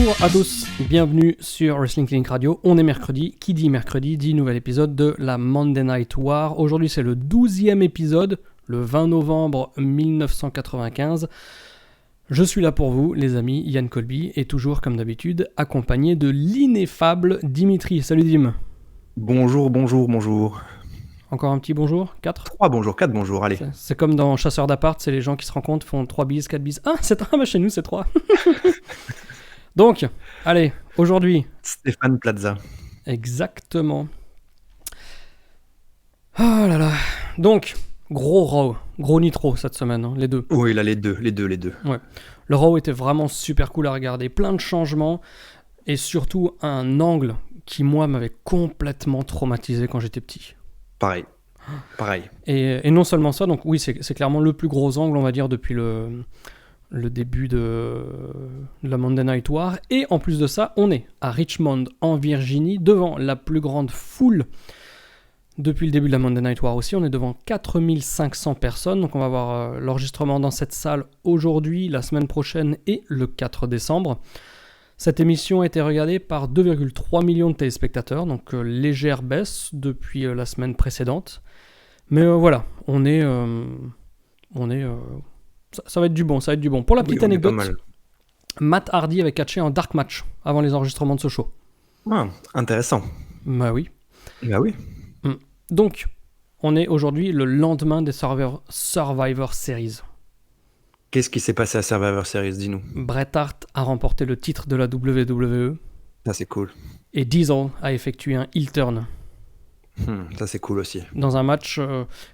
Bonjour à tous, bienvenue sur Wrestling Clinic Radio. On est mercredi, qui dit mercredi dit nouvel épisode de la Monday Night War. Aujourd'hui c'est le 12e épisode, le 20 novembre 1995. Je suis là pour vous, les amis, Yann Colby, et toujours comme d'habitude, accompagné de l'ineffable Dimitri. Salut Dim. Bonjour. Encore un petit bonjour, 4 3 bonjours, 4 bonjours, allez. C'est comme dans Chasseur d'appart, c'est les gens qui se rencontrent, font 3 bises, 4 bises. Ah, c'est 3, bah chez nous c'est 3. Donc, allez, aujourd'hui... Stéphane Plaza. Exactement. Oh là là. Donc, gros Raw, gros Nitro cette semaine, hein, les deux. Oui, là, les deux. Ouais. Le Raw était vraiment super cool à regarder, plein de changements, et surtout un angle qui, moi, m'avait complètement traumatisé quand j'étais petit. Pareil. Et non seulement ça, donc oui, c'est clairement le plus gros angle, on va dire, depuis le début de la Monday Night War. Et en plus de ça, on est à Richmond, en Virginie, devant la plus grande foule depuis le début de la Monday Night War aussi. On est devant 4500 personnes. Donc on va avoir l'enregistrement dans cette salle aujourd'hui, la semaine prochaine et le 4 décembre. Cette émission a été regardée par 2,3 millions de téléspectateurs, donc légère baisse depuis la semaine précédente. Mais voilà, on est ça va être du bon, Pour la petite anecdote, Matt Hardy avait catché un dark match avant les enregistrements de ce show. Ah, intéressant. Bah oui. Bah oui. Donc, on est aujourd'hui le lendemain des Survivor Series. Qu'est-ce qui s'est passé à Survivor Series, dis-nous. Bret Hart a remporté le titre de la WWE. Ça, c'est cool. Et Diesel a effectué un heel turn. Ça, c'est cool aussi. Dans un match,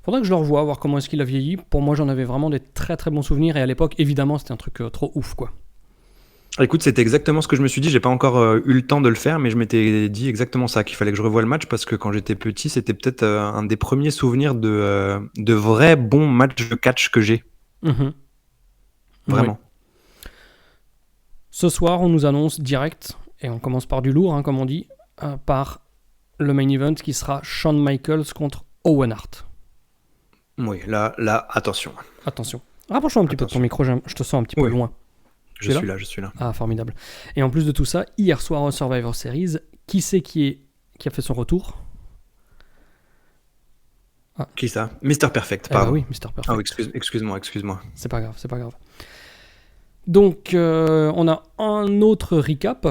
faudrait que je le revoie, voir comment est-ce qu'il a vieilli. Pour moi, j'en avais vraiment des très très bons souvenirs. Et à l'époque, évidemment, c'était un truc trop ouf, quoi. Écoute, c'était exactement ce que je me suis dit. J'ai pas encore eu le temps de le faire, mais je m'étais dit exactement ça, qu'il fallait que je revoie le match parce que quand j'étais petit, c'était peut-être un des premiers souvenirs de vrais bons matchs de catch que j'ai. Vraiment. Oui. Ce soir, on nous annonce direct, et on commence par du lourd, hein, comme on dit, par le main event qui sera Shawn Michaels contre Owen Hart. Oui, là, attention. Attention. Rapproche-toi un petit peu de ton micro, je te sens un petit peu loin. Je suis là. Ah, formidable. Et en plus de tout ça, hier soir au Survivor Series, qui c'est qui a fait son retour ? Qui ça ? Mr. Perfect, pardon. Oui, Mr. Perfect. Ah oui, excuse-moi. C'est pas grave. Donc, on a un autre recap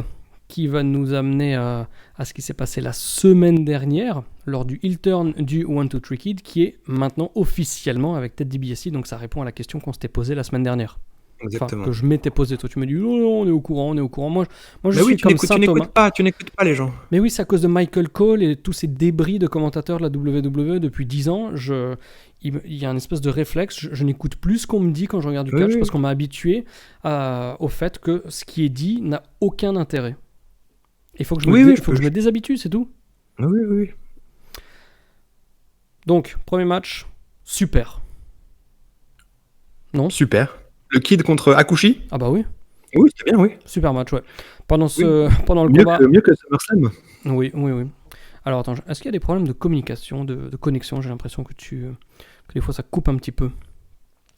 qui va nous amener à ce qui s'est passé la semaine dernière lors du heel turn du 1-2-3 Kid qui est maintenant officiellement avec Ted DiBiase. Donc, ça répond à la question qu'on s'était posée la semaine dernière. Exactement. Enfin, que je m'étais posé. Toi, tu m'as dit non, on est au courant. Moi je suis comme ça, Thomas. Tu n'écoutes pas les gens. Mais oui, c'est à cause de Michael Cole et tous ces débris de commentateurs de la WWE depuis 10 ans. Il y a un espèce de réflexe. Je n'écoute plus ce qu'on me dit quand je regarde du catch parce qu'on m'a habitué au fait que ce qui est dit n'a aucun intérêt. Il faut que je me déshabitue, c'est tout. Oui. Donc, premier match, super. Non ? Super. Le Kid contre Hakushi ? Ah bah oui. Oui, c'était bien, oui. Super match, ouais. Pendant le combat... Mieux que SummerSlam. Oui. Alors attends, est-ce qu'il y a des problèmes de communication, de connexion ? J'ai l'impression que des fois ça coupe un petit peu.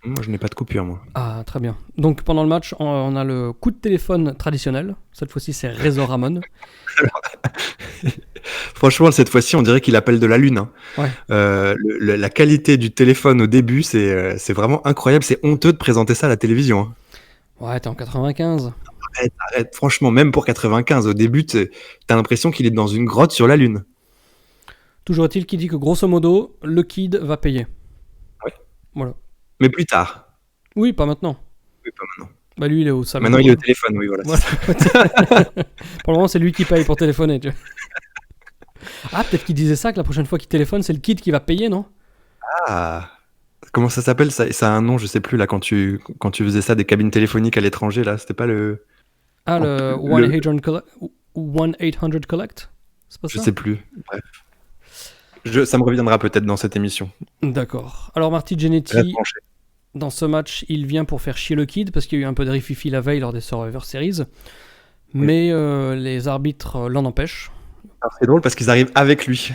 Moi, je n'ai pas de coupure, moi. Ah, très bien. Donc pendant le match, on a le coup de téléphone traditionnel. Cette fois-ci, c'est Razor Ramon. Franchement, cette fois-ci, on dirait qu'il appelle de la lune. Hein. Ouais. La qualité du téléphone au début, c'est vraiment incroyable. C'est honteux de présenter ça à la télévision. Hein. Ouais, t'es en 95. Arrête. Franchement, même pour 95, au début, t'as l'impression qu'il est dans une grotte sur la lune. Toujours est-il qu'il dit que grosso modo, le Kid va payer. Ouais. Voilà. Mais plus tard. Oui, pas maintenant. Oui, pas maintenant. Bah lui, il est au salon. Maintenant, il est au téléphone, oui, voilà. Pour le moment, c'est lui qui paye pour téléphoner, tu vois. Ah, peut-être qu'il disait ça, que la prochaine fois qu'il téléphone, c'est le Kid qui va payer, non ? Ah, comment ça s'appelle ça a un nom, je sais plus, là, quand tu faisais ça, des cabines téléphoniques à l'étranger, là, c'était pas le... Ah, le 1-800 Collect ? C'est pas ça ? Je sais plus, bref. Ça me reviendra peut-être dans cette émission. D'accord. Alors Marty Jannetty, dans ce match, il vient pour faire chier le Kid parce qu'il y a eu un peu de rififi la veille lors des Survivor Series. Mais les arbitres l'en empêchent. Alors, c'est drôle parce qu'ils arrivent avec lui.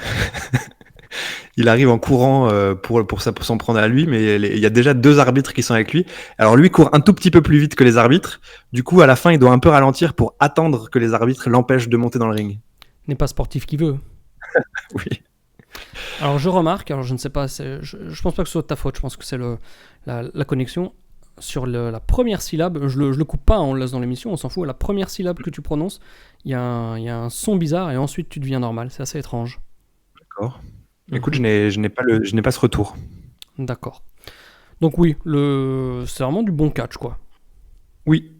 il arrive en courant pour s'en prendre à lui, mais il y a déjà 2 arbitres qui sont avec lui. Alors lui court un tout petit peu plus vite que les arbitres. Du coup, à la fin, il doit un peu ralentir pour attendre que les arbitres l'empêchent de monter dans le ring. N'est pas sportif qui veut. Oui. Alors je remarque, alors je ne sais pas, je pense pas que ce soit de ta faute, je pense que c'est la connexion. Sur la première syllabe, je le coupe pas, on le laisse dans l'émission, on s'en fout. La première syllabe que tu prononces, il y a un son bizarre et ensuite tu deviens normal. C'est assez étrange. D'accord. Écoute, je n'ai pas ce retour. D'accord. Donc oui, c'est vraiment du bon catch, quoi. Oui.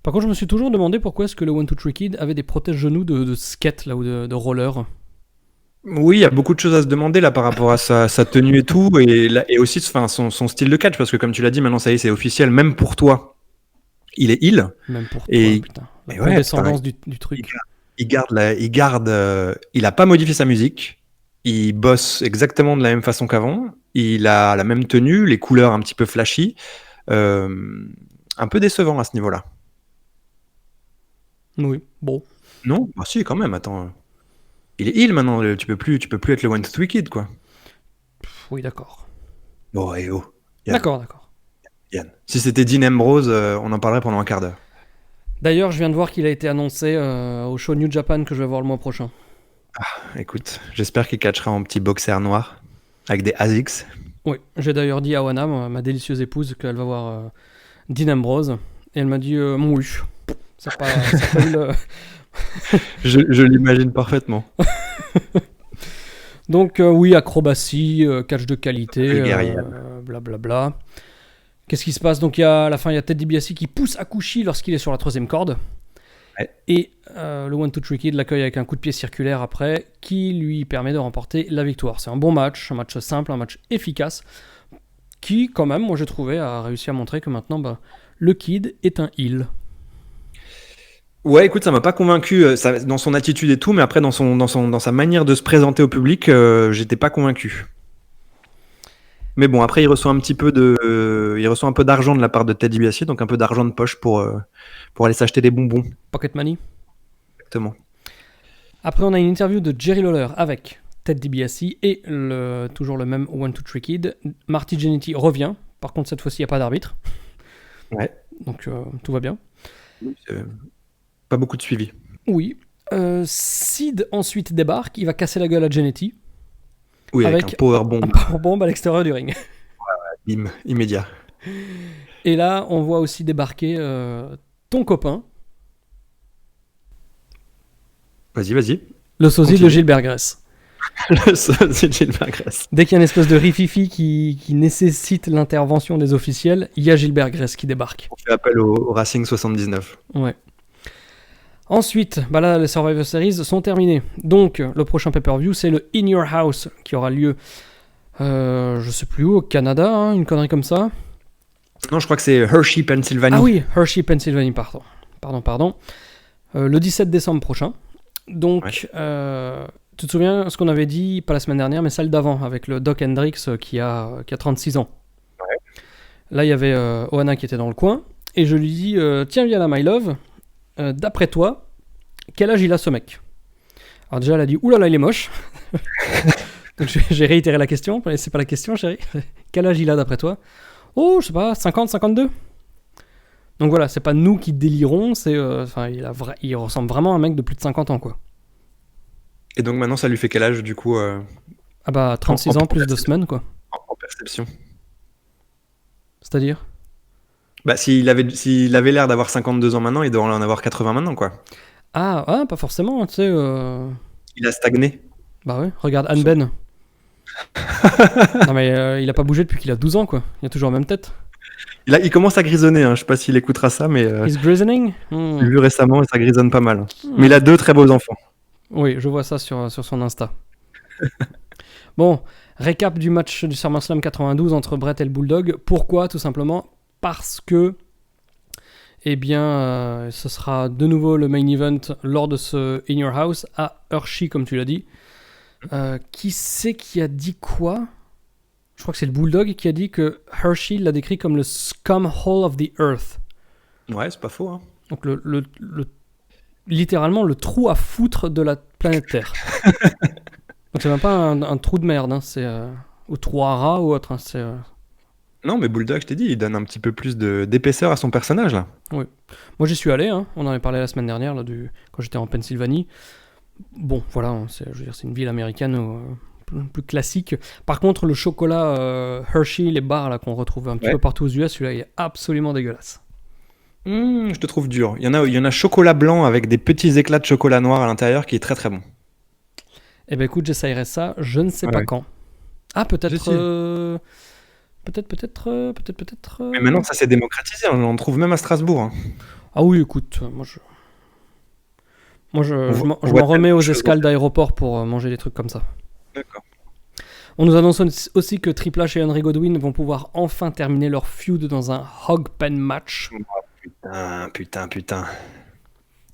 Par contre, je me suis toujours demandé pourquoi est-ce que le 1-2-3 Kid avait des protège-genoux de skate, là, ou de roller. Oui, il y a beaucoup de choses à se demander là par rapport à sa tenue et tout, et aussi son style de catch, parce que comme tu l'as dit, maintenant ça y est, c'est officiel, même pour toi, il est heel. Même pour toi, Et, putain. La et condescendance du truc. il a pas modifié sa musique, il bosse exactement de la même façon qu'avant, il a la même tenue, les couleurs un petit peu flashy, un peu décevant à ce niveau-là. Oui, bon. Non? Bah si, quand même, attends. Il est heel maintenant, tu peux plus être le 1-2-3 Kid, quoi. Oui, d'accord. Bon, et oh. Yann. D'accord. Yann. Si c'était Dean Ambrose, on en parlerait pendant un quart d'heure. D'ailleurs, je viens de voir qu'il a été annoncé au show New Japan que je vais voir le mois prochain. Écoute, j'espère qu'il catchera en petit boxer noir, avec des ASICS. Oui, j'ai d'ailleurs dit à Wana, ma délicieuse épouse, qu'elle va voir Dean Ambrose. Et elle m'a dit, oui, ça n'a pas eu le... Je l'imagine parfaitement. Donc oui, acrobatie, catch de qualité, Bulgarienne. blablabla. Qu'est-ce qui se passe? Donc à la fin, il y a Ted DiBiase qui pousse Hakushi lorsqu'il est sur la 3e corde. Ouais. Et le 1-2-3 Kid l'accueille avec un coup de pied circulaire après, qui lui permet de remporter la victoire. C'est un bon match, un match simple, un match efficace, qui quand même, moi j'ai trouvé, a réussi à montrer que maintenant, le Kid est un heel. Ouais, écoute, ça m'a pas convaincu dans son attitude et tout, mais après dans sa manière de se présenter au public, j'étais pas convaincu. Mais bon, après il reçoit un peu d'argent de la part de Ted DiBiase, donc un peu d'argent de poche pour aller s'acheter des bonbons. Pocket money. Exactement. Après, on a une interview de Jerry Lawler avec Ted DiBiase et toujours le même 1-2-3 Kid. Marty Jannetty revient. Par contre, cette fois-ci, il n'y a pas d'arbitre. Ouais. Donc, tout va bien. Pas beaucoup de suivi. Oui. Sid ensuite débarque. Il va casser la gueule à Jannetty. Oui, avec un powerbomb. Un powerbomb à l'extérieur du ring. Bim, immédiat. Et là, on voit aussi débarquer ton copain. Vas-y. Le sosie de Gilbert Grace. Le sosie de Gilbert Grace. Dès qu'il y a une espèce de rififi qui nécessite l'intervention des officiels, il y a Gilbert Grace qui débarque. On fait appel au Racing 79. Ouais. Ensuite, là, les Survivor Series sont terminés. Donc, le prochain pay-per-view, c'est le In Your House qui aura lieu, je sais plus où, au Canada, une connerie comme ça. Non, je crois que c'est Hershey, Pennsylvanie. Ah oui, Hershey, Pennsylvanie, pardon. Le 17 décembre prochain. Donc, ouais. Tu te souviens ce qu'on avait dit, pas la semaine dernière, mais celle d'avant, avec le Doc Hendrix qui a 36 ans. Ouais. Là, il y avait Oana qui était dans le coin, et je lui dis, tiens, viens là, my love, d'après toi, quel âge il a ce mec? Alors déjà, elle a dit, oulala, il est moche. Donc j'ai réitéré la question, mais c'est pas la question, chérie. Quel âge il a d'après toi? Oh, je sais pas, 50, 52. Donc voilà, c'est pas nous qui délirons, il ressemble vraiment à un mec de plus de 50 ans, quoi. Et donc maintenant, ça lui fait quel âge, du coup 36 ans, plus 2 semaines, quoi. En perception. C'est-à-dire s'il avait l'air d'avoir 52 ans maintenant, il doit en avoir 80 maintenant, quoi. Ah, pas forcément, tu sais... Il a stagné. Bah ouais, regarde Anne Ben. Non mais il a pas bougé depuis qu'il a 12 ans, quoi. Il a toujours la même tête. Il commence à grisonner, je sais pas s'il écoutera ça, mais... He's grisoning J'ai vu récemment et ça grisonne pas mal. Mais il a 2 très beaux enfants. Oui, je vois ça sur son Insta. Bon, récap du match du SummerSlam 92 entre Bret et le Bulldog. Pourquoi? Tout simplement parce que ce sera de nouveau le main event lors de ce In Your House à Hershey, comme tu l'as dit. Qui c'est qui a dit quoi? Je crois que c'est le Bulldog qui a dit que Hershey l'a décrit comme le scum hole of the earth. Ouais, c'est pas faux. Hein. Donc littéralement le trou à foutre de la planète Terre. Donc c'est même pas un trou de merde, hein, c'est ou trou à rat ou autre. Hein, c'est Non, mais Bulldog, je t'ai dit, il donne un petit peu plus d'épaisseur à son personnage, là. oui. Moi j'y suis allé, hein, on en avait parlé la semaine dernière là, quand j'étais en Pennsylvanie. Bon, voilà, hein, je veux dire, c'est une ville américaine plus classique. Par contre, le chocolat Hershey, les barres là qu'on retrouve un petit peu partout aux US, celui-là il est absolument dégueulasse. Je te trouve dur. Il y en a chocolat blanc avec des petits éclats de chocolat noir à l'intérieur qui est très très bon. Eh ben écoute, j'essayerai ça, je ne sais pas quand. Ah, peut-être. Peut-être. Mais maintenant, ça s'est démocratisé. On en trouve même à Strasbourg. Hein. Ah oui, écoute, je m'en remets aux escales d'aéroport pour manger des trucs comme ça. D'accord. On nous annonce aussi que Triple H et Henry Godwinn vont pouvoir enfin terminer leur feud dans un hog pen match. Oh, putain.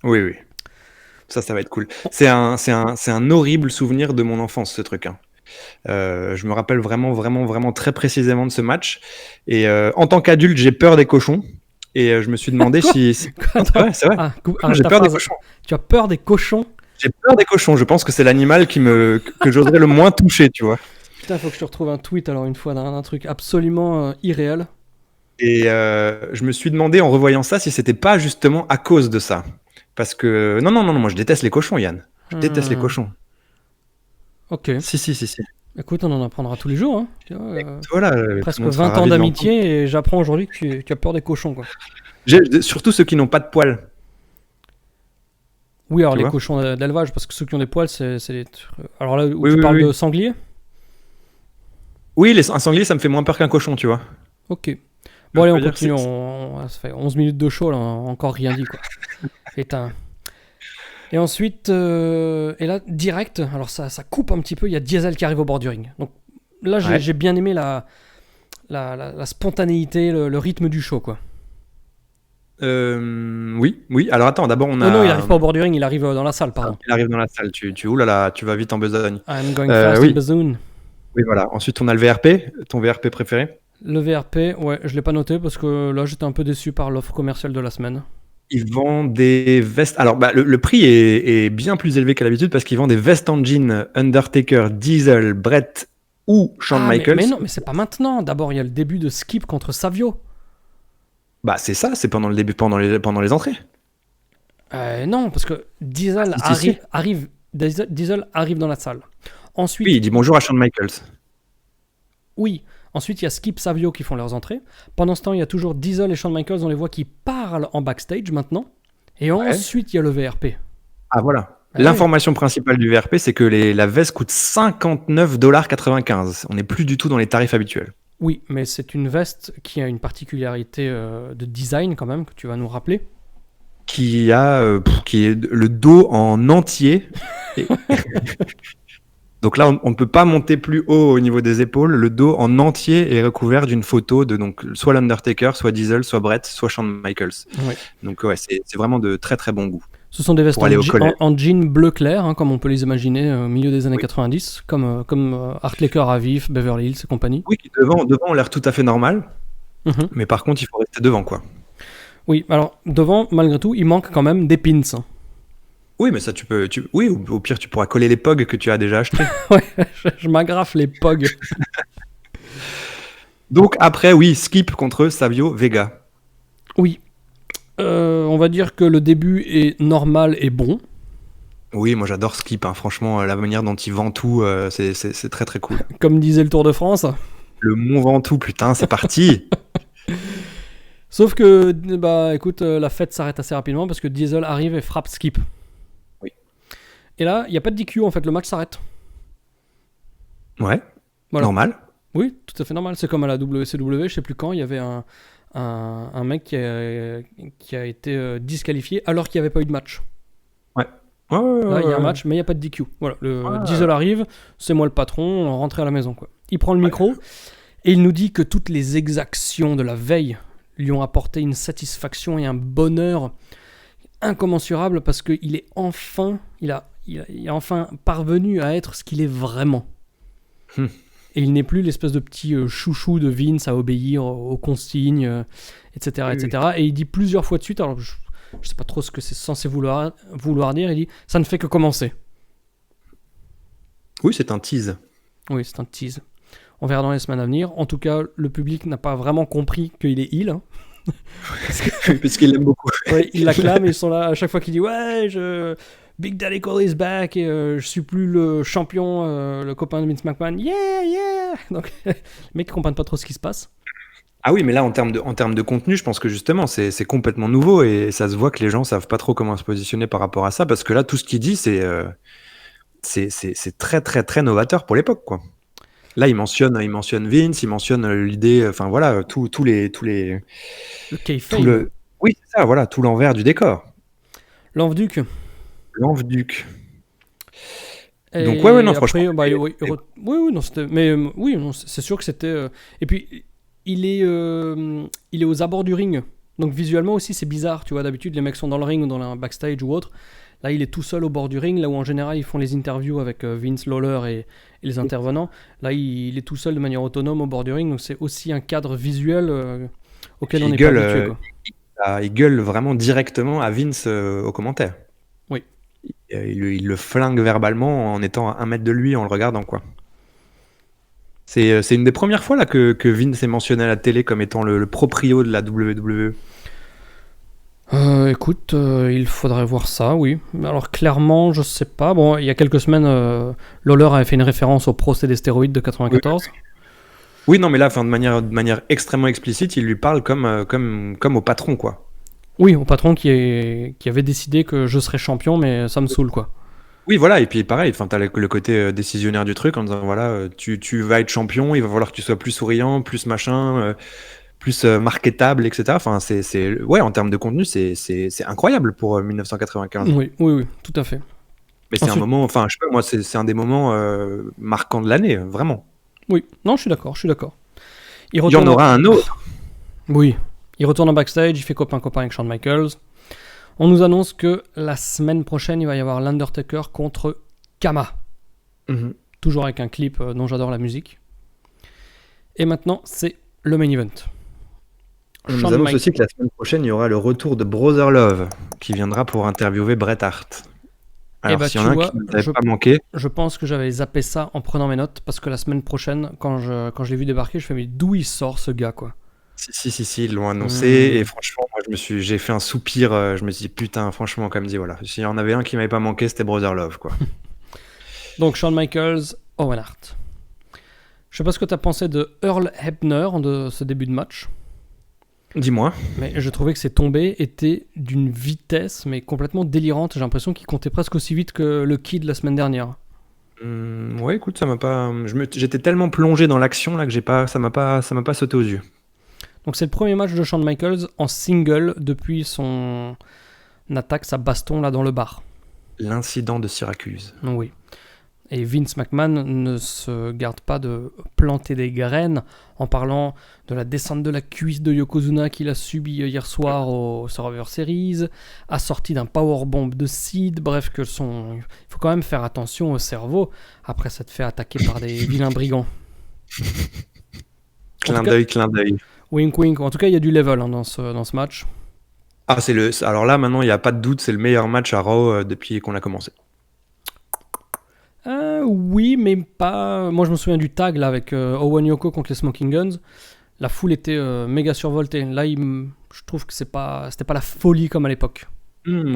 Oui. Ça va être cool. C'est un horrible souvenir de mon enfance, ce truc. Hein. Je me rappelle vraiment très précisément de ce match. Et en tant qu'adulte, j'ai peur des cochons. Et je me suis demandé si... c'est vrai. J'ai peur des cochons. Tu as peur des cochons ? J'ai peur des cochons. Je pense que c'est l'animal que j'oserais le moins toucher, tu vois. Putain, faut que je te retrouve un tweet alors une fois d'un truc absolument irréel. Et je me suis demandé en revoyant ça si c'était pas justement à cause de ça. Parce que... Non, moi je déteste les cochons, Yann. Je déteste les cochons. Ok. Si. Écoute, on en apprendra tous les jours. Hein. Voilà, presque 20 ans d'amitié et j'apprends aujourd'hui que tu as peur des cochons. Quoi. Surtout ceux qui n'ont pas de poils. Oui, alors les cochons d'élevage, parce que ceux qui ont des poils, c'est les... Alors là, où tu parles de sanglier ? Oui, un sanglier, ça me fait moins peur qu'un cochon, tu vois. Ok. Bon, allez, on continue. Ça fait 11 minutes de show, là, encore rien dit, quoi. Et ensuite, et là, direct, alors ça coupe un petit peu, il y a Diesel qui arrive au bord du ring. Donc là, j'ai bien aimé la spontanéité, le rythme du show, quoi. Oui. Alors attends, d'abord on a... Non, il arrive pas au bord du ring, il arrive dans la salle, pardon. Il arrive dans la salle, oulala, tu vas vite en besogne. I'm going fast in besogne. Oui, voilà. Ensuite, on a le VRP, ton VRP préféré. Le VRP, ouais, je l'ai pas noté parce que là, j'étais un peu déçu par l'offre commerciale de la semaine. Ils vendent des vestes. Alors, le prix est bien plus élevé qu'à l'habitude parce qu'ils vendent des vestes en jean Undertaker, Diesel, Brett ou Shawn Michaels. Mais non, mais c'est pas maintenant. D'abord, il y a le début de Skip contre Savio. Bah, c'est ça, c'est pendant le début, pendant les entrées. Non, parce que Diesel Diesel arrive dans la salle. Ensuite, oui, il dit bonjour à Shawn Michaels. Oui. Ensuite, il y a Skip, Savio qui font leurs entrées. Pendant ce temps, il y a toujours Diesel et Shawn Michaels, on les voit qui parlent en backstage maintenant. Et ensuite, il y a le VRP. Ah, voilà. L'information principale du VRP, c'est que la veste coûte $59,95. On n'est plus du tout dans les tarifs habituels. Oui, mais c'est une veste qui a une particularité de design quand même, que tu vas nous rappeler. Qui est le dos en entier. Donc là, on ne peut pas monter plus haut au niveau des épaules. Le dos en entier est recouvert d'une photo de donc soit l'Undertaker, soit Diesel, soit Brett, soit Shawn Michaels. Oui. Donc c'est vraiment de très très bon goût. Ce sont des vestes en jean bleu clair, hein, comme on peut les imaginer au milieu des années 90, comme Art Laker à vif, Beverly Hills et compagnie. Oui, qui devant ont l'air tout à fait normal. Mais par contre, il faut rester devant, quoi. Oui, alors devant, malgré tout, il manque quand même des pins. Oui, mais ça, oui, au pire, tu pourras coller les pogs que tu as déjà achetés. Ouais, je m'agrafe les pogs. Donc après, oui, Skip contre Savio Vega. Oui. On va dire que le début est normal et bon. Oui, moi j'adore Skip, hein. Franchement, la manière dont il vend tout, c'est très très cool. Comme disait le Tour de France. Le Mont Ventoux, putain, c'est parti. Sauf que, écoute, la fête s'arrête assez rapidement parce que Diesel arrive et frappe Skip. Oui. Et là, il n'y a pas de DQ en fait, le match s'arrête. Ouais, voilà. Normal. Oui, tout à fait normal. C'est comme à la WCW, je sais plus quand, il y avait un mec qui a été disqualifié alors qu'il n'y avait pas eu de match. Ouais. Là, il y a un match, mais il n'y a pas de DQ. Voilà, Diesel arrive, c'est moi le patron, on rentre à la maison, quoi. Il prend le micro et il nous dit que toutes les exactions de la veille lui ont apporté une satisfaction et un bonheur incommensurable parce qu'il est enfin, il est enfin parvenu à être ce qu'il est vraiment. Et il n'est plus l'espèce de petit chouchou de Vince à obéir aux consignes, etc., etc. Et il dit plusieurs fois de suite, alors je sais pas trop ce que c'est censé vouloir dire, il dit « ça ne fait que commencer ». Oui, c'est un tease. Oui, c'est un tease. On verra dans les semaines à venir. En tout cas, le public n'a pas vraiment compris qu'il est heel. Hein. Parce qu'il l'aime beaucoup. Ouais, ils l'acclament et ils sont là à chaque fois qu'il dit ouais, Big Daddy Cole is back et je suis plus le champion, le copain de Vince McMahon. Yeah, yeah. Donc les mecs comprennent pas trop ce qui se passe. Ah oui, mais là, en termes de contenu, je pense que justement, c'est complètement nouveau et ça se voit que les gens savent pas trop comment se positionner par rapport à ça, parce que là, tout ce qu'il dit, c'est très, très, très novateur pour l'époque, quoi. Là, il mentionne Vince, il mentionne l'idée, enfin voilà, tous les, Le tout kayfabe. oui, c'est ça, voilà, tout l'envers du décor. L'Enfduc. L'Enfduc. Donc ouais, non, Et franchement, après, bah, oui, non, c'était, mais oui, non, c'est sûr que c'était. Et puis, il est aux abords du ring. Donc visuellement aussi, c'est bizarre. Tu vois, d'habitude, les mecs sont dans le ring ou dans un backstage ou autre. Là, il est tout seul au bord du ring, là où en général, ils font les interviews avec Vince, Lawler et les intervenants. Là, il est tout seul de manière autonome au bord du ring. Donc c'est aussi un cadre visuel auquel on n'est pas habitué, quoi. il gueule vraiment directement à Vince aux commentaires. Oui. Il le flingue verbalement en étant à 1 mètre de lui, en le regardant, quoi. C'est une des premières fois là que Vince est mentionné à la télé comme étant le proprio de la WWE. Écoute, il faudrait voir ça, oui. Alors clairement, je sais pas. Bon, il y a quelques semaines, Lawler avait fait une référence au procès des stéroïdes de 94. Oui, non, mais là, de manière extrêmement explicite, il lui parle comme au patron, quoi. Oui, au patron qui avait décidé que je serais champion, mais ça me saoule, quoi. Oui, voilà, et puis pareil, t'as le côté décisionnaire du truc en disant voilà, tu vas être champion, il va falloir que tu sois plus souriant, plus machin, plus marketable, etc. Enfin, ouais, en termes de contenu, c'est incroyable pour 1995. Oui, oui, oui, tout à fait. Mais c'est un Ensuite, moment, enfin, je sais pas, moi, c'est un des moments marquants de l'année, vraiment. oui, non, je suis d'accord. Il Il y en retourne aura un autre. Oui, il retourne en backstage, il fait copain-copain avec Shawn Michaels. On nous annonce que la semaine prochaine, il va y avoir l'Undertaker contre Kama. Mhm. Toujours avec un clip dont j'adore la musique. Et maintenant, c'est le main event. On nous annonce aussi que la semaine prochaine, il y aura le retour de Brother Love, qui viendra pour interviewer Bret Hart. Alors, s'il y en a un qui ne t'avait pas manqué... Je pense que j'avais zappé ça en prenant mes notes, parce que la semaine prochaine, quand je l'ai vu débarquer, je fais mais d'où il sort ce gars, quoi. Si, ils l'ont annoncé, et franchement, moi, j'ai fait un soupir, je me suis dit, putain, franchement, comme dit, voilà, s'il y en avait un qui m'avait pas manqué, c'était Brother Love, quoi. Donc, Shawn Michaels, Owen Hart. Je sais pas ce que tu as pensé de Earl Hebner de ce début de match. Dis-moi. Mais je trouvais que ses tombées étaient d'une vitesse, mais complètement délirante. J'ai l'impression qu'il comptait presque aussi vite que le Kid la semaine dernière. Ouais, écoute, ça m'a pas... J'étais tellement plongé dans l'action là que ça m'a pas sauté aux yeux. Donc c'est le premier match de Shawn Michaels en single depuis son attaque, sa baston là dans le bar. L'incident de Syracuse. Oui. Et Vince McMahon ne se garde pas de planter des graines en parlant de la descente de la cuisse de Yokozuna qu'il a subi hier soir au Survivor Series, assorti d'un powerbomb de Sid. Bref, il faut quand même faire attention au cerveau après s'être fait attaquer par des vilains brigands. Clin d'œil. Wink wink. En tout cas, il y a du level dans ce match. Ah, alors là, maintenant, il n'y a pas de doute, c'est le meilleur match à Raw depuis qu'on a commencé. Oui, mais pas. Moi, je me souviens du tag là avec Owen Yoko contre les Smoking Guns. La foule était méga survoltée. Là, je trouve que c'était pas la folie comme à l'époque.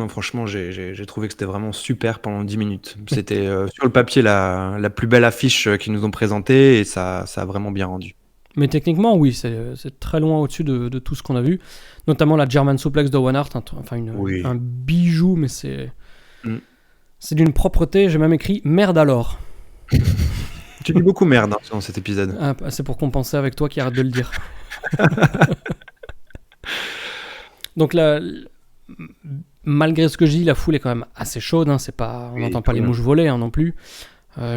Franchement, j'ai trouvé que c'était vraiment super pendant 10 minutes. C'était sur le papier la plus belle affiche qu'ils nous ont présentée et ça a vraiment bien rendu. Mais techniquement, oui, c'est très loin au-dessus de tout ce qu'on a vu. Notamment la German Suplex de Owen Hart, un bijou, mais c'est d'une propreté. J'ai même écrit merde alors. Tu dis beaucoup merde dans cet épisode. Ah, c'est pour compenser avec toi qui arrête de le dire. Donc là, malgré ce que je dis, la foule est quand même assez chaude. Hein, on n'entend pas les mouches voler non plus.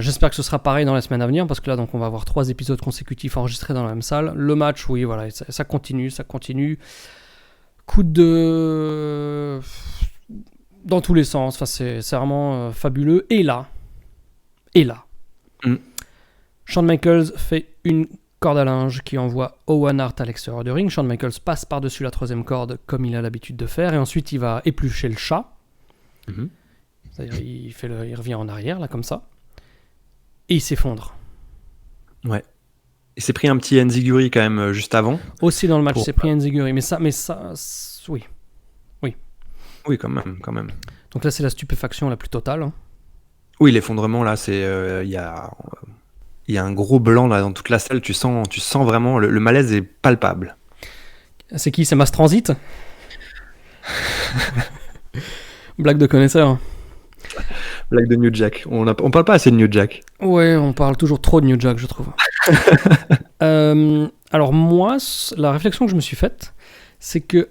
J'espère que ce sera pareil dans les semaines à venir parce que là, donc, on va avoir 3 épisodes consécutifs enregistrés dans la même salle. Le match, oui, voilà, ça continue. Coup de... dans tous les sens. Enfin, c'est vraiment fabuleux. Et là, Shawn Michaels fait une corde à linge qui envoie Owen Hart à l'extérieur du ring. Shawn Michaels passe par-dessus la 3e corde comme il a l'habitude de faire et ensuite il va éplucher le chat. C'est-à-dire il revient en arrière là comme ça. et il s'effondre. Ouais. Il s'est pris un petit enziguri quand même juste avant. Aussi dans le match, il s'est pris un enziguri. Mais ça, oui. Oui, quand même. Donc là, c'est la stupéfaction la plus totale. Hein. Oui, l'effondrement, là, c'est... Il y a un gros blanc là, dans toute la salle. Tu sens vraiment... Le malaise est palpable. C'est qui? C'est Mass Transit? Blague de connaisseur. Blague de New Jack. On parle pas assez de New Jack. Ouais, on parle toujours trop de New Jack, je trouve. Alors moi, la réflexion que je me suis faite, c'est que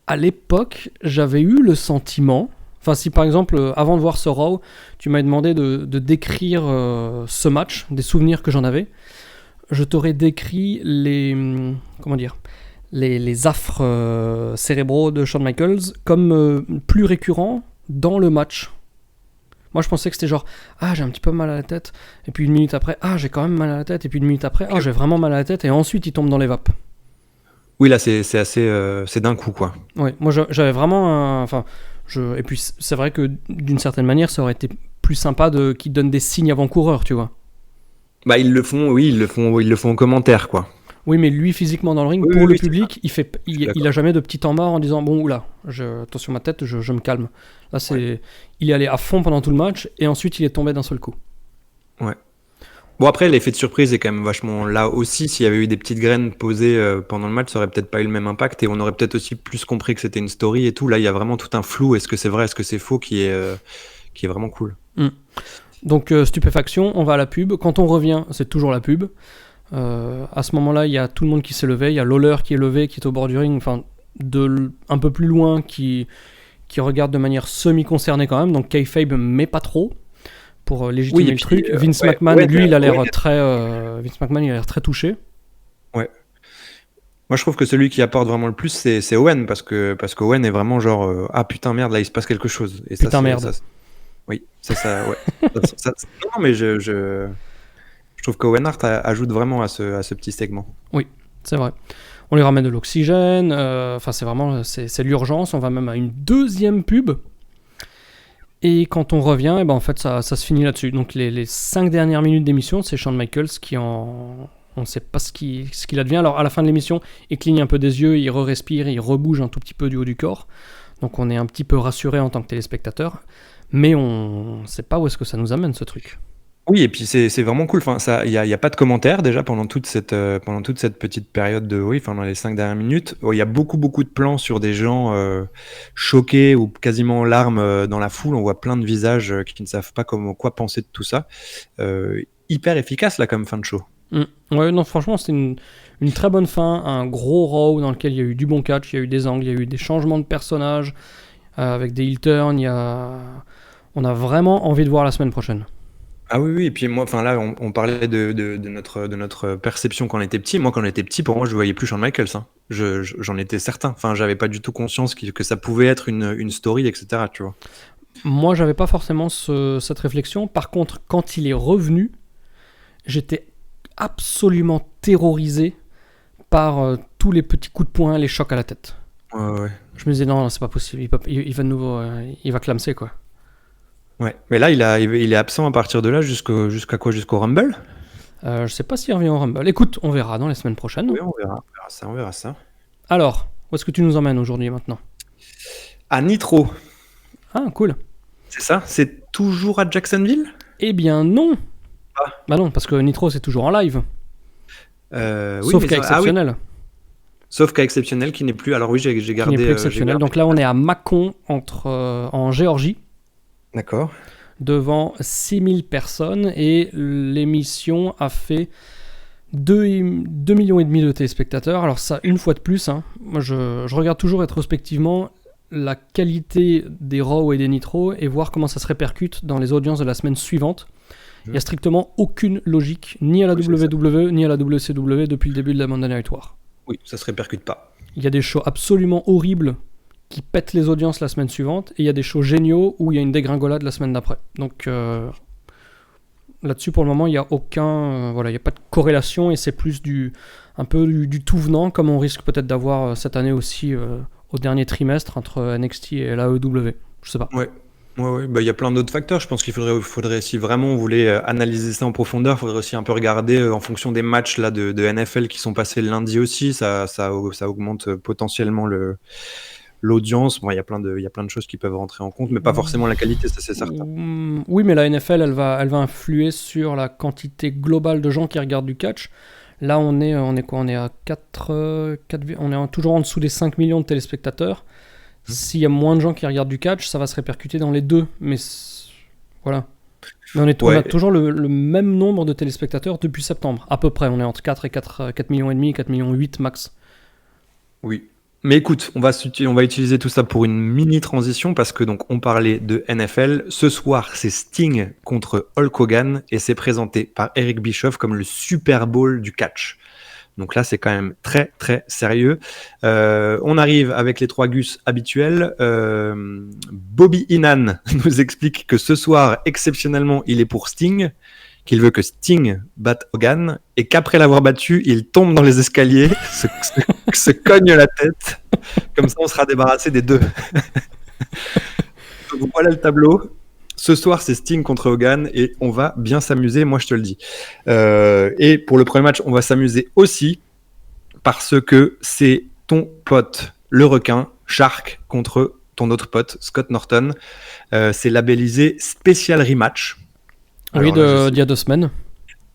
à l'époque, j'avais eu le sentiment... Enfin, si par exemple, avant de voir ce Raw, tu m'avais demandé de décrire ce match, des souvenirs que j'en avais, je t'aurais décrit les affres cérébraux de Shawn Michaels comme plus récurrents dans le match. Moi, je pensais que c'était genre, j'ai un petit peu mal à la tête, et puis une minute après, j'ai quand même mal à la tête, et puis une minute après, j'ai vraiment mal à la tête, et ensuite il tombe dans les vapes. Oui, là, c'est assez... c'est d'un coup, quoi. Ouais, moi j'avais vraiment et puis c'est vrai que d'une certaine manière, ça aurait été plus sympa qu'ils donnent des signes avant-coureurs, tu vois. Bah, ils le font en commentaire, quoi. Oui, mais lui, physiquement dans le ring, pour le public, il a jamais de petit temps mort en disant, bon, oula, attention ma tête, je me calme. Là, il est allé à fond pendant tout le match, et ensuite il est tombé d'un seul coup. Ouais. Bon, après, l'effet de surprise est quand même vachement là aussi. S'il y avait eu des petites graines posées pendant le match, ça aurait peut-être pas eu le même impact, et on aurait peut-être aussi plus compris que c'était une story et tout. Là, il y a vraiment tout un flou. Est-ce que c'est vrai, est-ce que c'est faux, qui est vraiment cool. Donc, stupéfaction, on va à la pub. Quand on revient, c'est toujours la pub. À ce moment-là, il y a tout le monde qui s'est levé. Il y a Lawler qui est levé, qui est au bord du ring, enfin, un peu plus loin, qui regarde de manière semi-concernée quand même. Donc, kayfabe, mais pas trop. Pour légitimer le truc. Vince McMahon, lui, il a l'air très touché. Ouais. Moi, je trouve que celui qui apporte vraiment le plus, c'est Owen, parce que Owen est vraiment genre putain merde, là il se passe quelque chose. Et putain merde. Ouais. Non, mais je trouve qu'Owen Hart ajoute vraiment à ce petit segment. Oui, c'est vrai. On lui ramène de l'oxygène. C'est vraiment c'est l'urgence. On va même à une deuxième pub. Et quand on revient, en fait, ça se finit là-dessus. Donc les 5 dernières minutes d'émission, c'est Shawn Michaels qui on ne sait pas ce qu'il advient. Alors à la fin de l'émission, il cligne un peu des yeux, il respire, il rebouge un tout petit peu du haut du corps. Donc on est un petit peu rassuré en tant que téléspectateur. Mais on ne sait pas où est-ce que ça nous amène, ce truc. Oui, et puis c'est vraiment cool. Enfin, il y a pas de commentaires déjà pendant toute cette petite période dans les 5 dernières minutes. Il y a beaucoup de plans sur des gens choqués ou quasiment en larmes dans la foule. On voit plein de visages qui ne savent pas quoi penser de tout ça. Hyper efficace là comme fin de show. Ouais, non, franchement, c'était une très bonne fin, un gros Raw dans lequel il y a eu du bon catch, il y a eu des angles, il y a eu des changements de personnages avec des heel turns. On a vraiment envie de voir la semaine prochaine. Ah oui, et puis moi, là, on parlait de notre perception quand on était petit. Moi, quand on était petit, pour moi, je voyais plus Shawn Michaels. Hein. J'en étais certain. Enfin, j'avais pas du tout conscience que ça pouvait être une story, etc. Tu vois. Moi, j'avais pas forcément cette réflexion. Par contre, quand il est revenu, j'étais absolument terrorisé par tous les petits coups de poing, les chocs à la tête. Ouais. Je me disais non, c'est pas possible. Il va de nouveau, il va clamser quoi. Ouais, mais là, il est absent à partir de là jusqu'au Rumble. Je sais pas s'il revient au Rumble. Écoute, on verra dans les semaines prochaines. Oui, on verra ça. Alors, où est-ce que tu nous emmènes aujourd'hui maintenant ? À Nitro. Ah, cool. C'est ça ? C'est toujours à Jacksonville ? Eh bien non. Bah non, parce que Nitro c'est toujours en live. Sauf cas exceptionnel. Oui. Sauf cas exceptionnel qui n'est plus. Alors oui, j'ai gardé. Qui n'est plus exceptionnel. Donc là, on est à Macon, en Géorgie. D'accord. Devant 6000 personnes et l'émission a fait 2,5 millions de téléspectateurs. Alors ça, une fois de plus, moi je regarde toujours rétrospectivement la qualité des Raw et des Nitro et voir comment ça se répercute dans les audiences de la semaine suivante. Il n'y a strictement aucune logique, ni à la WWE, ni à la WCW depuis le début de la Monday Night War. Oui, ça se répercute pas. Il y a des shows absolument horribles qui pètent les audiences la semaine suivante, et il y a des shows géniaux où il y a une dégringolade la semaine d'après. Donc là-dessus, pour le moment, il n'y a aucun... il n'y a pas de corrélation, et c'est plus un peu du tout venant, comme on risque peut-être d'avoir cette année aussi au dernier trimestre entre NXT et l'AEW. Je sais pas. Ouais. Ouais, bah, il y a plein d'autres facteurs. Je pense qu'il faudrait si vraiment on voulait analyser ça en profondeur, il faudrait aussi un peu regarder en fonction des matchs là, de NFL qui sont passés le lundi aussi. Ça augmente potentiellement l'audience. Bon, il y a plein de choses qui peuvent rentrer en compte, mais pas forcément la qualité, ça c'est certain. Oui, mais la NFL, elle va influer sur la quantité globale de gens qui regardent du catch. Là, on est quoi? On est à 4, on est toujours en dessous des 5 millions de téléspectateurs. S'il y a moins de gens qui regardent du catch, ça va se répercuter dans les deux. Mais voilà. Mais on a Ouais, toujours le même nombre de téléspectateurs depuis septembre, à peu près. On est entre 4 et 4 millions et demi, 4 millions 8 max. oui. Mais écoute, on va utiliser tout ça pour une mini transition parce que donc on parlait de NFL. Ce soir, c'est Sting contre Hulk Hogan et c'est présenté par Eric Bischoff comme le Super Bowl du catch. Donc là, c'est quand même très très sérieux. On arrive avec les trois gus habituels. Bobby Heenan nous explique que ce soir, exceptionnellement, il est pour Sting, qu'il veut que Sting batte Hogan et qu'après l'avoir battu, il tombe dans les escaliers, se cogne la tête. Comme ça, on sera débarrassé des deux. Donc voilà le tableau. Ce soir, c'est Sting contre Hogan et on va bien s'amuser, moi je te le dis. Et pour le premier match, on va s'amuser aussi parce que c'est ton pote, le requin, Shark, contre ton autre pote, Scott Norton. C'est labellisé Special Rematch. Oui, Alors là, d'il y a 2 semaines.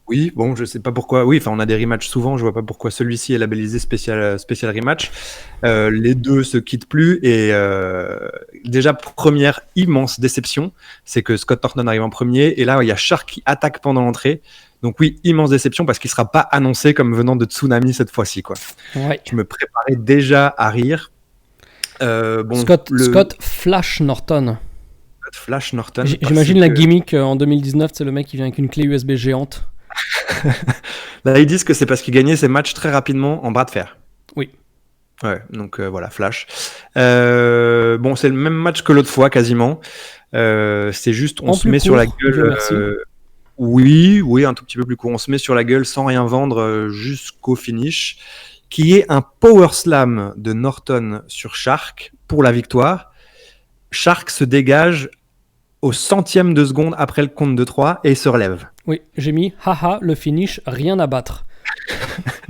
oui, bon, je sais pas pourquoi. Oui, enfin, on a des rematchs souvent. Je vois pas pourquoi celui-ci est labellisé spécial rematch. Les deux se quittent plus et déjà première immense déception, c'est que Scott Norton arrive en premier et là il y a Shark qui attaque pendant l'entrée. Donc oui, immense déception parce qu'il sera pas annoncé comme venant de Tsunami cette fois-ci, quoi. Ouais. Je me préparais déjà à rire. Bon, Scott Flash Norton. Flash Norton. J'imagine la gimmick en 2019, c'est le mec qui vient avec une clé USB géante. Là, ils disent que c'est parce qu'il gagnait ses matchs très rapidement en bras de fer. Oui. Ouais, donc voilà, Flash. Bon, c'est le même match que l'autre fois quasiment. C'est juste, on En se plus met sur la court, gueule. Dieu merci. Oui, un tout petit peu plus court. On se met sur la gueule sans rien vendre jusqu'au finish, qui est un power slam de Norton sur Shark pour la victoire. Shark se dégage au centième de seconde après le compte de 3 et se relève. Oui, j'ai mis haha, le finish, rien à battre.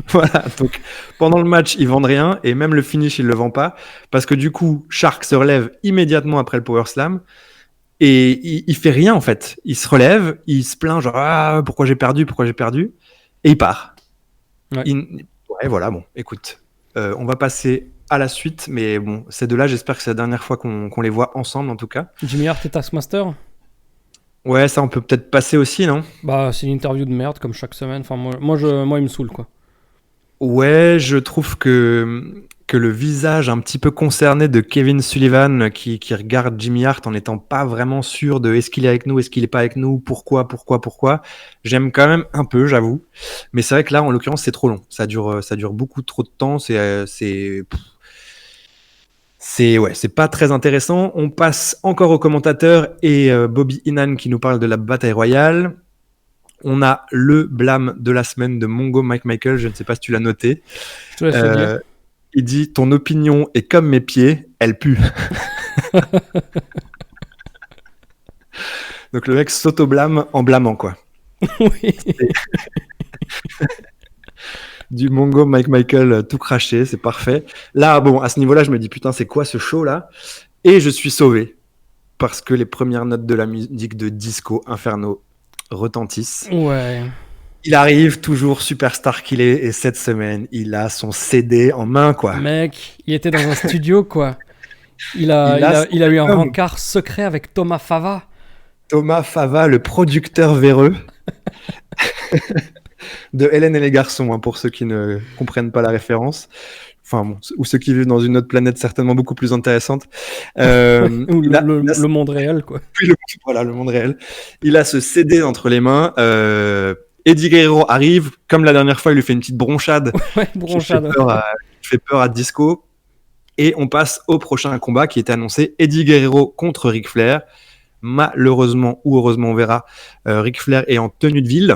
Voilà, donc pendant le match, ils vendent rien et même le finish, ils le vendent pas parce que du coup, Shark se relève immédiatement après le power slam et il fait rien en fait. Il se relève, il se plaint genre pourquoi j'ai perdu et il part. Ouais. Ouais, voilà, bon, écoute, on va passer à la suite, mais bon, ces deux-là, j'espère que c'est la dernière fois qu'on les voit ensemble en tout cas. Jimmy Hart et Taskmaster. Ouais, ça on peut peut-être passer aussi, non? Bah, c'est une interview de merde comme chaque semaine. Enfin, moi il me saoule quoi. Ouais, je trouve que le visage un petit peu concerné de Kevin Sullivan qui regarde Jimmy Hart en n'étant pas vraiment sûr de est-ce qu'il est avec nous, est-ce qu'il est pas avec nous, pourquoi, j'aime quand même un peu, j'avoue. Mais c'est vrai que là, en l'occurrence, c'est trop long. Ça dure beaucoup trop de temps. C'est pas très intéressant. On passe encore aux commentateurs et Bobby Heenan qui nous parle de la bataille royale. On a le blâme de la semaine de Mongo Mike Michael. Je ne sais pas si tu l'as noté. Je te laisse le dire. Il dit ton opinion est comme mes pieds, elle pue. Donc le mec s'auto-blâme en blâmant quoi. Oui. Du Mongo Mike Michael tout craché, c'est parfait. Là, bon, à ce niveau-là, je me dis putain, c'est quoi ce show là? Et je suis sauvé parce que les premières notes de la musique de Disco Inferno retentissent. Ouais. Il arrive toujours superstar qu'il est et cette semaine, il a son CD en main quoi. Mec, il était dans un studio quoi. Il a eu un rencard secret avec Thomas Fava. Thomas Fava, le producteur véreux de Hélène et les garçons, hein, pour ceux qui ne comprennent pas la référence. Enfin bon, ou ceux qui vivent dans une autre planète certainement beaucoup plus intéressante. Ou le monde réel, quoi. Oui, voilà, le monde réel. Il a ce CD entre les mains. Eddie Guerrero arrive, comme la dernière fois, il lui fait une petite bronchade. Ouais, bronchade. Qui fait peur à Disco. Et on passe au prochain combat qui était annoncé. Eddie Guerrero contre Ric Flair. Malheureusement, ou heureusement, on verra, Ric Flair est en tenue de ville.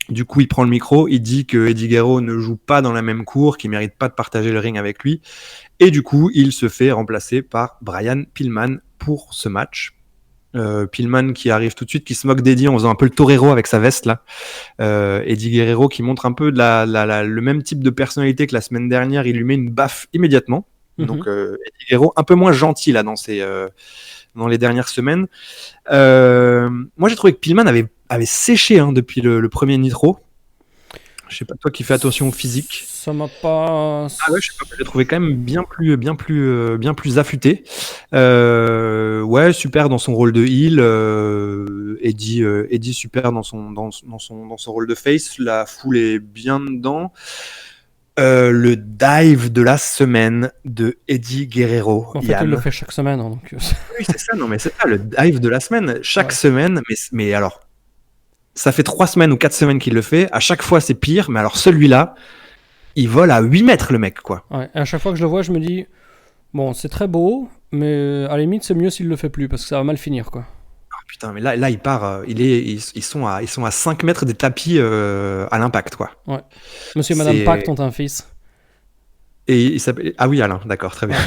Du coup, il prend le micro, il dit que Eddie Guerrero ne joue pas dans la même cour, qu'il mérite pas de partager le ring avec lui. Et du coup, il se fait remplacer par Brian Pillman pour ce match. Pillman qui arrive tout de suite, qui se moque d'Eddie en faisant un peu le torero avec sa veste là. Eddie Guerrero qui montre un peu le même type de personnalité que la semaine dernière. Il lui met une baffe immédiatement. Donc Eddie Guerrero un peu moins gentil là dans les dernières semaines. Moi j'ai trouvé que Pillman avait séché depuis le premier Nitro. Je sais pas, toi qui fais attention au physique. Ça m'a pas. Ah ouais, je sais pas, je l'ai trouvé quand même bien plus affûté. Ouais, super dans son rôle de heel. Eddie super dans son rôle de face. La foule est bien dedans. Le dive de la semaine de Eddie Guerrero. En fait, il le fait chaque semaine. Donc... Oui, c'est ça. Non, mais c'est ça, le dive de la semaine. Chaque semaine. Mais alors, ça fait 3 semaines ou 4 semaines qu'il le fait. À chaque fois, c'est pire. Mais alors, celui-là, il vole à 8 mètres, le mec, quoi. Ouais, et à chaque fois que je le vois, je me dis, bon, c'est très beau, mais à la limite, c'est mieux s'il le fait plus, parce que ça va mal finir, quoi. Oh, putain, mais là il part. Ils sont à 5 mètres des tapis à l'impact, quoi. Ouais. Monsieur et Madame Pacte ont un fils. Et il s'appelle... Ah oui, Alain, d'accord, très bien.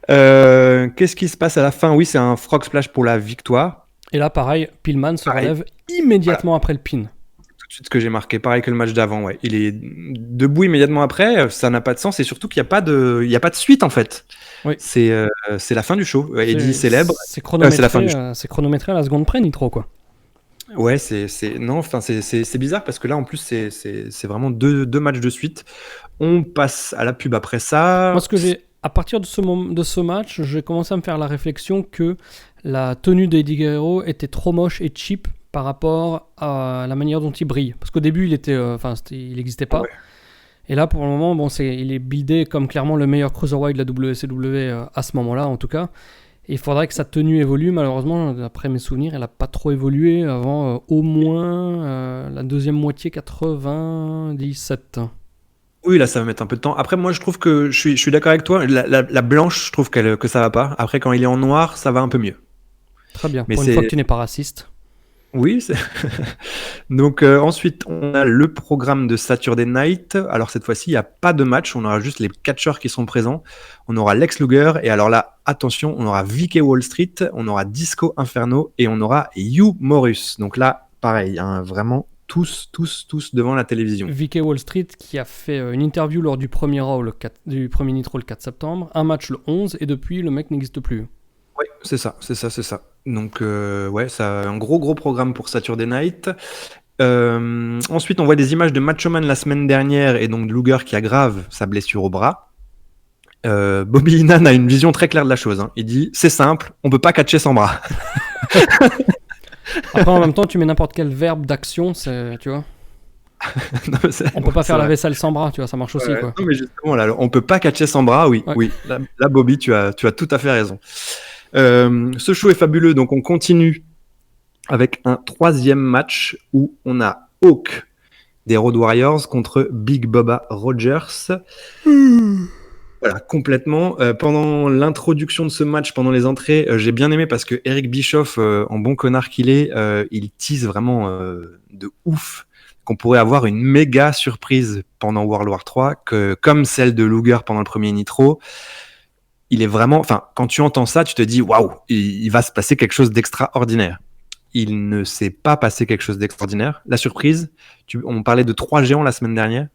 Qu'est-ce qui se passe à la fin? Oui, c'est un frog splash pour la victoire. Et là, pareil, Pillman se relève immédiatement après le pin. Tout de suite ce que j'ai marqué, pareil que le match d'avant. Ouais. Il est debout immédiatement après, ça n'a pas de sens, et surtout qu'il n'y a pas de suite, en fait. Oui. C'est la fin du show. Eddie célèbre. C'est chronométré, c'est la fin du show. C'est chronométré à la seconde près, Nitro, quoi. Ouais, c'est bizarre parce que là, en plus, c'est vraiment deux matchs de suite. On passe à la pub après ça. Moi, à partir de ce match, j'ai commencé à me faire la réflexion que la tenue d'Eddie Guerrero était trop moche et cheap par rapport à la manière dont il brille. Parce qu'au début, il n'existait pas. Ouais. Et là, pour le moment, il est buildé comme clairement le meilleur cruiserweight de la WCW à ce moment-là, en tout cas. Et il faudrait que sa tenue évolue. Malheureusement, d'après mes souvenirs, elle n'a pas trop évolué avant au moins la deuxième moitié 97. Oui, là, ça va mettre un peu de temps. Après, moi, je trouve que je suis d'accord avec toi. La blanche, je trouve que ça va pas. Après, quand il est en noir, ça va un peu mieux. Très bien. Mais pour une fois que tu n'es pas raciste. Oui. Donc, ensuite, on a le programme de Saturday Night. Alors, cette fois-ci, il n'y a pas de match. On aura juste les catcheurs qui sont présents. On aura Lex Luger. Et alors là, attention, on aura Vicky Wall Street. On aura Disco Inferno. Et on aura Hugh Morrus. Donc là, pareil, vraiment... Tous devant la télévision. Vicky Wall Street qui a fait une interview lors du premier Raw, du premier Nitro le 4 septembre, un match le 11, et depuis, le mec n'existe plus. Ouais, c'est ça. Donc, ouais, ça un gros programme pour Saturday Night. Ensuite, on voit des images de Macho Man la semaine dernière, et donc Luger qui aggrave sa blessure au bras. Bobby Heenan a une vision très claire de la chose. Hein. Il dit, c'est simple, on peut pas catcher sans bras. Après, en même temps, tu mets n'importe quel verbe d'action, tu vois. Non, on peut pas faire la vaisselle sans bras, tu vois, ça marche aussi, quoi. Non, mais justement, là, on peut pas catcher sans bras, oui. Là, Bobby, tu as tout à fait raison. Ce show est fabuleux, donc on continue avec un 3e match où on a Hawk des Road Warriors contre Big Bubba Rogers. Voilà, complètement. Pendant l'introduction de ce match, pendant les entrées, j'ai bien aimé parce que Eric Bischoff, en bon connard qu'il est, il tease vraiment de ouf qu'on pourrait avoir une méga surprise pendant World War 3, que comme celle de Luger pendant le premier Nitro. Il est vraiment, enfin, quand tu entends ça, tu te dis waouh, il va se passer quelque chose d'extraordinaire. Il ne s'est pas passé quelque chose d'extraordinaire. La surprise, on parlait de 3 géants la semaine dernière.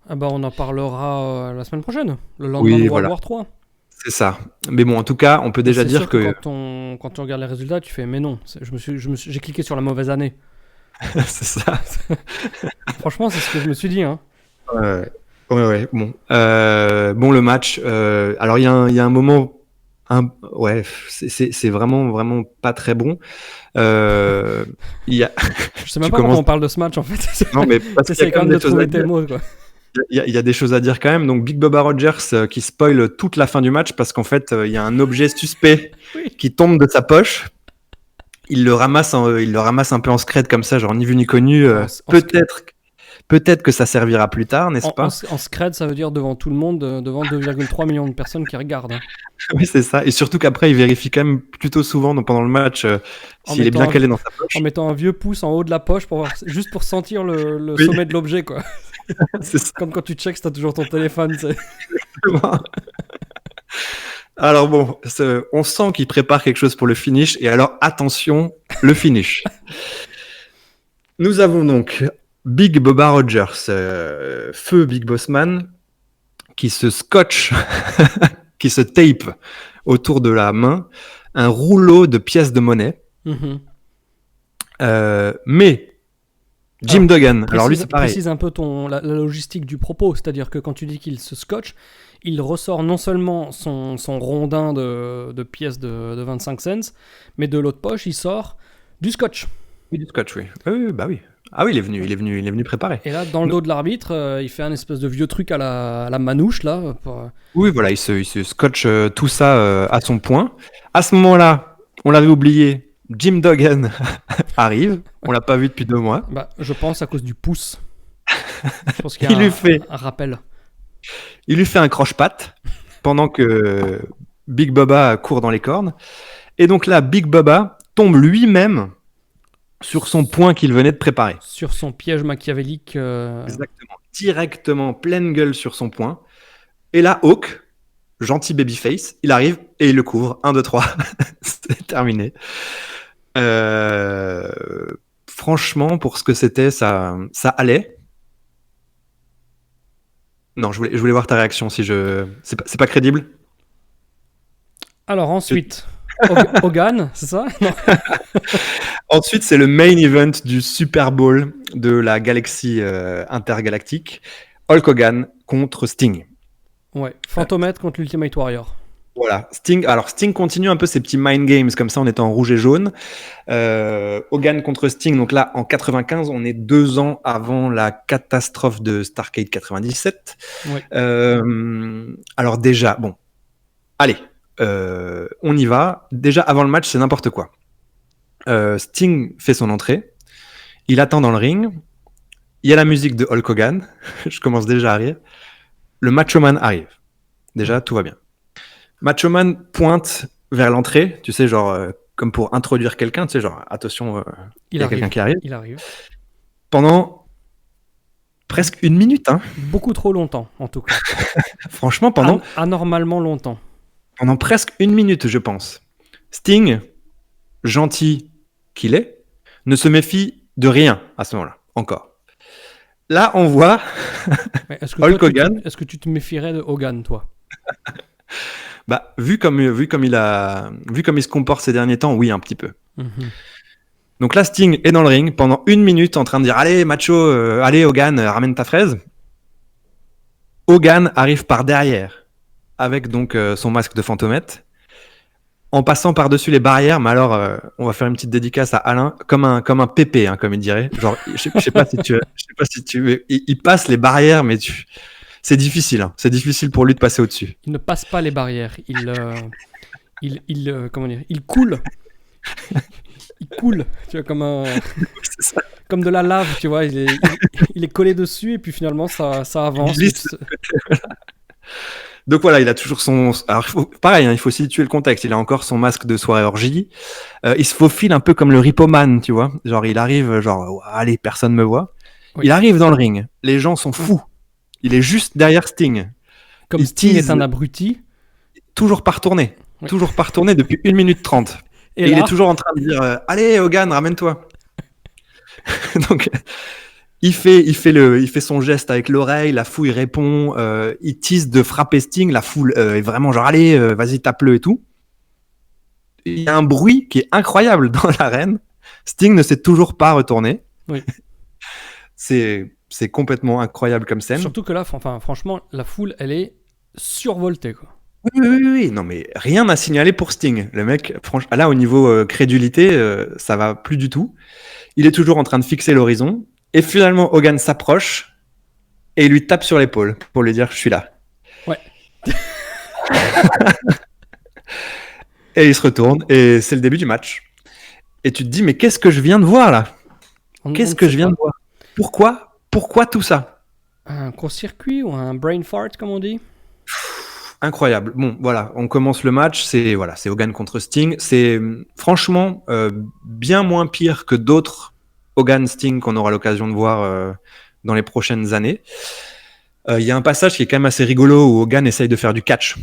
Ah bah on en parlera la semaine prochaine, le lendemain de World War 3. C'est ça. Mais bon, en tout cas, on peut déjà dire que... Quand tu regardes les résultats, tu fais mais non, j'ai cliqué sur la mauvaise année. C'est ça. Franchement, c'est ce que je me suis dit. Hein. Ouais. Bon, le match. Alors, il y a un moment... c'est vraiment pas très bon. Je sais même pas pourquoi on parle de ce match, en fait. Non, mais parce qu'il y a quand même de trouver tes mots, quoi. Il y a des choses à dire quand même. Donc Big Bubba Rogers qui spoil toute la fin du match parce qu'en fait il y a un objet suspect qui tombe de sa poche. Il le ramasse un peu en scred comme ça, genre ni vu ni connu. Peut-être que ça servira plus tard, n'est-ce pas? En scred, ça veut dire devant tout le monde, devant 2,3 millions de personnes qui regardent. Hein. Oui, c'est ça. Et surtout qu'après, il vérifie quand même plutôt souvent pendant le match s'il est bien calé dans sa poche. En mettant un vieux pouce en haut de la poche juste pour sentir le sommet de l'objet, quoi. C'est comme quand tu checks, t'as toujours ton téléphone. Alors bon, on sent qu'il prépare quelque chose pour le finish. Et alors, attention, le finish. Nous avons donc Big Bubba Rogers, feu Big Boss Man, qui se scotche, qui se tape autour de la main un rouleau de pièces de monnaie. Mhm. Mais Jim Duggan, alors lui c'est pareil. Précise un peu la logistique du propos, c'est-à-dire que quand tu dis qu'il se scotche, il ressort non seulement son rondin de pièces de 25 cents, mais de l'autre poche, il sort du scotch. Oui, du scotch, oui. Bah oui. Ah oui, il est venu préparer. Et là, dans le dos de l'arbitre, il fait un espèce de vieux truc à la manouche, là. Oui, voilà, il se scotche tout ça à son point. À ce moment-là, on l'avait oublié, Jim Duggan arrive. On l'a pas vu depuis 2 mois. Bah, je pense à cause du pouce. Je pense qu'il y a un rappel. Il lui fait un croche-patte pendant que Big Bubba court dans les cornes. Et donc là, Big Bubba tombe lui-même sur son point qu'il venait de préparer. Sur son piège machiavélique. Exactement. Directement, pleine gueule sur son point. Et là, Hawk, gentil babyface, il arrive et il le couvre. 1, 2, 3. C'est terminé. Franchement, pour ce que c'était, ça allait. Non, je voulais voir ta réaction. C'est pas crédible. Alors ensuite, Hogan, c'est ça? Non. Ensuite, c'est le main event du Super Bowl de la galaxie intergalactique. Hulk Hogan contre Sting. Ouais, Fantomètre contre l'Ultimate Warrior. Voilà, Sting continue un peu ses petits mind games comme ça en étant rouge et jaune. Hogan contre Sting, donc là en 95, on est 2 ans avant la catastrophe de Starrcade 97. Ouais. Alors déjà, bon, allez, on y va. Déjà avant le match, c'est n'importe quoi. Sting fait son entrée, il attend dans le ring, il y a la musique de Hulk Hogan, je commence déjà à rire. Le Macho Man arrive. Déjà, tout va bien. Macho Man pointe vers l'entrée, tu sais, genre, comme pour introduire quelqu'un, tu sais, genre, attention, il y a quelqu'un qui arrive. Il arrive. Pendant presque 1 minute, hein. Beaucoup trop longtemps, en tout cas. Franchement, anormalement longtemps. Pendant presque 1 minute, je pense. Sting, gentil qu'il est, ne se méfie de rien à ce moment-là, encore. Là, on voit Hulk Hogan. Est-ce que tu te méfierais de Hogan, toi? Bah, vu comme il se comporte ces derniers temps, oui, un petit peu. Mm-hmm. Donc là, Sting est dans le ring pendant 1 minute en train de dire « Allez, macho, allez, Hogan, ramène ta fraise ». Hogan arrive par derrière avec donc son masque de fantomètre, en passant par-dessus les barrières, mais alors, on va faire une petite dédicace à Alain, comme un pépé, hein, comme il dirait. Genre, je sais pas si tu il passe les barrières, mais c'est difficile, hein. C'est difficile pour lui de passer au-dessus. Il ne passe pas les barrières, comment dire, il coule. Il coule, tu vois, comme de la lave, tu vois, il est collé dessus et puis finalement ça avance. Donc voilà, il a toujours son... Alors pareil, hein, il faut situer le contexte. Il a encore son masque de soirée orgie. Il se faufile un peu comme le Ripoman, tu vois. Genre, il arrive, genre, allez, personne me voit. Oui. Il arrive dans le ring. Les gens sont fous. Il est juste derrière Sting. Comme Sting est un abruti. Toujours pas retourné. Oui. Toujours pas retourné depuis 1 minute 30. Et il est toujours en train de dire allez, Hogan, ramène-toi. Donc... Il fait son geste avec l'oreille, la foule répond, il tease de frapper Sting, la foule est vraiment genre allez, vas-y, tape-le et tout. Il y a un bruit qui est incroyable dans l'arène. Sting ne s'est toujours pas retourné. Oui. C'est complètement incroyable comme scène. Surtout que là, franchement, la foule, elle est survoltée, quoi. Oui. Non, mais rien à signaler pour Sting. Le mec, franchement, là, au niveau crédulité, ça va plus du tout. Il est toujours en train de fixer l'horizon. Et finalement, Hogan s'approche et il lui tape sur l'épaule pour lui dire « Je suis là ». Ouais. Et il se retourne et c'est le début du match. Et tu te dis « Mais qu'est-ce que je viens de voir là ? Qu'est-ce que je viens de voir ? Pourquoi tout ça ? » Un court-circuit ou un brain fart, comme on dit ? Incroyable. Bon, voilà, on commence le match. C'est Hogan contre Sting. C'est franchement bien moins pire que d'autres Hogan Sting qu'on aura l'occasion de voir dans les prochaines années. Il y a un passage qui est quand même assez rigolo où Hogan essaye de faire du catch.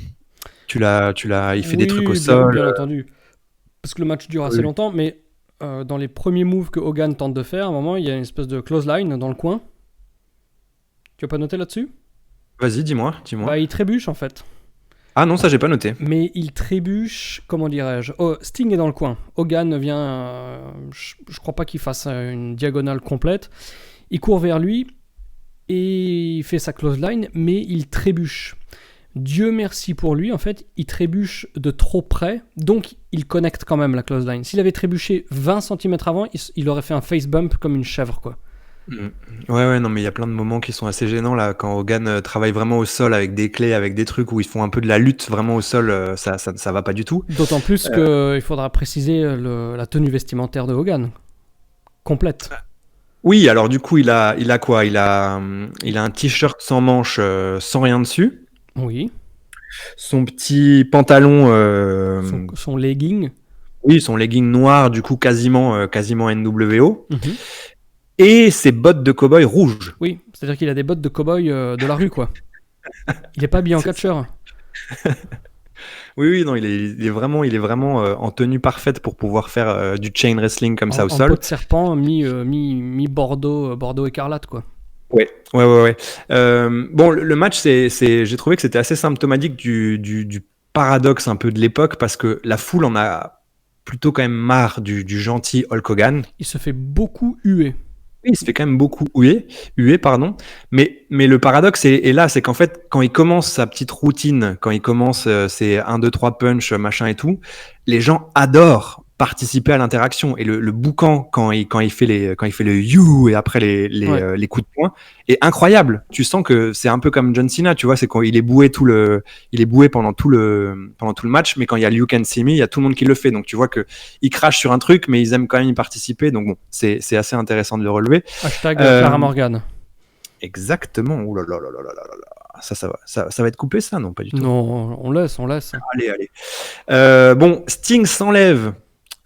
Il fait des trucs au Oui, sol. bien entendu. Parce que le match dure assez Oui. longtemps, mais dans les premiers moves que Hogan tente de faire, à un moment, il y a une espèce de clothesline dans le coin. Tu as pas noté là-dessus? Vas-y, dis-moi. Bah, il trébuche en fait. Ah non, ça j'ai pas noté. Mais il trébuche, comment dirais-je? Oh, Sting est dans le coin. Hogan vient. Je crois pas qu'il fasse une diagonale complète. Il court vers lui et il fait sa clothesline, mais il trébuche. Dieu merci pour lui, en fait, il trébuche de trop près, donc il connecte quand même la clothesline. S'il avait trébuché 20 cm avant, il aurait fait un face bump comme une chèvre, quoi. Mm. Ouais, non, mais il y a plein de moments qui sont assez gênants là, quand Hogan travaille vraiment au sol avec des clés, avec des trucs où ils font un peu de la lutte vraiment au sol, ça va pas du tout. D'autant plus qu'il faudra préciser la tenue vestimentaire de Hogan. Complète. Oui, alors du coup, il a quoi? Il a un t-shirt sans manches, sans rien dessus. Oui. Son petit pantalon, Son legging. oui, son legging noir, du coup, quasiment NWO. Mhm. Et ses bottes de cow-boy rouges. Oui, c'est-à-dire qu'il a des bottes de cow-boy de la rue, quoi. Il est pas habillé en catcheur. Oui, non, il est vraiment en tenue parfaite pour pouvoir faire du chain wrestling comme ça au En sol. peau de serpent, mi Bordeaux, Bordeaux écarlate, quoi. Ouais. Bon, le match, j'ai trouvé que c'était assez symptomatique du paradoxe un peu de l'époque parce que la foule en a plutôt quand même marre du gentil Hulk Hogan. Il se fait beaucoup huer. Oui, il se fait quand même beaucoup huer, pardon. Mais le paradoxe est là, c'est qu'en fait, quand il commence sa petite routine, quand il commence ses 1, 2, 3 punch, machin et tout, les gens adorent participer à l'interaction. Et le boucan, quand il fait le you et après Ouais. les coups de poing, est incroyable. Tu sens que c'est un peu comme John Cena, tu vois, c'est quand il est boué pendant tout le match, mais quand il y a You Can See Me, il y a tout le monde qui le fait. Donc tu vois que ils crachent sur un truc, mais ils aiment quand même y participer. Donc bon, c'est assez intéressant de le relever. Hashtag Clara Morgan. Exactement. Ouh là là là là là là là. Ça va être coupé, ça? Non, pas du tout. Non, on laisse. Allez. Bon, Sting s'enlève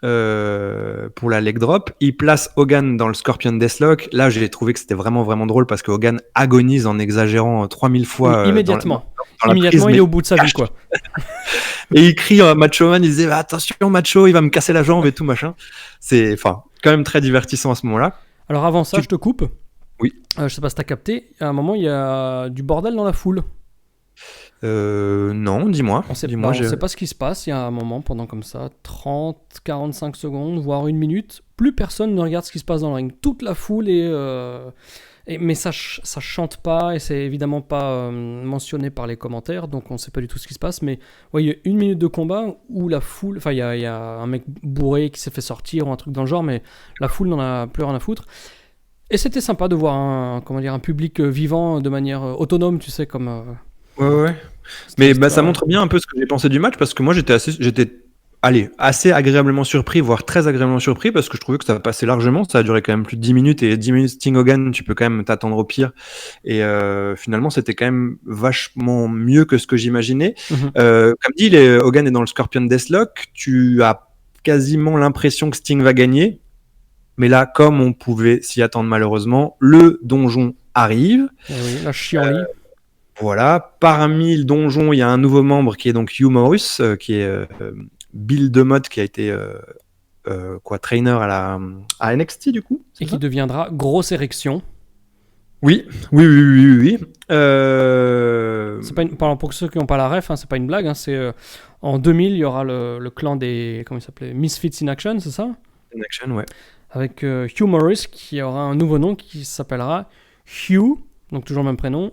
pour la leg drop. Il place Hogan dans le Scorpion Deathlock. Là, j'ai trouvé que c'était vraiment, vraiment drôle parce que Hogan agonise en exagérant 3000 fois. Oui, immédiatement. dans la prise, Il mais est au bout de sa vie, quoi. Et il crie Macho Man, il disait attention Macho, il va me casser la jambe et tout machin. C'est quand même très divertissant à ce moment-là. Alors avant ça, je te coupe. Oui. Je sais pas si t'as capté. À un moment, il y a du bordel dans la foule. Non, dis-moi. On sait pas ce qui se passe. Il y a un moment, pendant comme ça, 30, 45 secondes, voire une minute, plus personne ne regarde ce qui se passe dans le ring. Toute la foule mais ça chante pas et c'est évidemment pas mentionné par les commentaires, donc on sait pas du tout ce qui se passe. Mais ouais, il y a une minute de combat où la foule, enfin il y a un mec bourré qui s'est fait sortir ou un truc dans le genre, mais la foule n'en a plus rien à foutre. Et c'était sympa de voir un public vivant de manière autonome, tu sais, comme. Ouais. Mais ça montre bien un peu ce que j'ai pensé du match parce que moi j'étais assez agréablement surpris, voire très agréablement surpris parce que je trouvais que ça passait largement. Ça a duré quand même plus de 10 minutes et 10 minutes Sting Hogan, tu peux quand même t'attendre au pire. Et finalement, c'était quand même vachement mieux que ce que j'imaginais. Comme dit, Hogan est dans le Scorpion Deathlock. Tu as quasiment l'impression que Sting va gagner. Mais là, comme on pouvait s'y attendre malheureusement, le donjon arrive. Oui, la chienlit. Voilà. Parmi le donjon, il y a un nouveau membre qui est donc Hugh Morris, qui est Bill DeMott, qui a été trainer à NXT du coup. Et qui deviendra grosse érection. Oui. C'est pas pour ceux qui n'ont pas la ref, c'est pas une blague. C'est en 2000, il y aura le clan des Misfits in Action, c'est ça? In Action, ouais. Avec Hugh Morris qui aura un nouveau nom qui s'appellera Hugh, donc toujours le même prénom,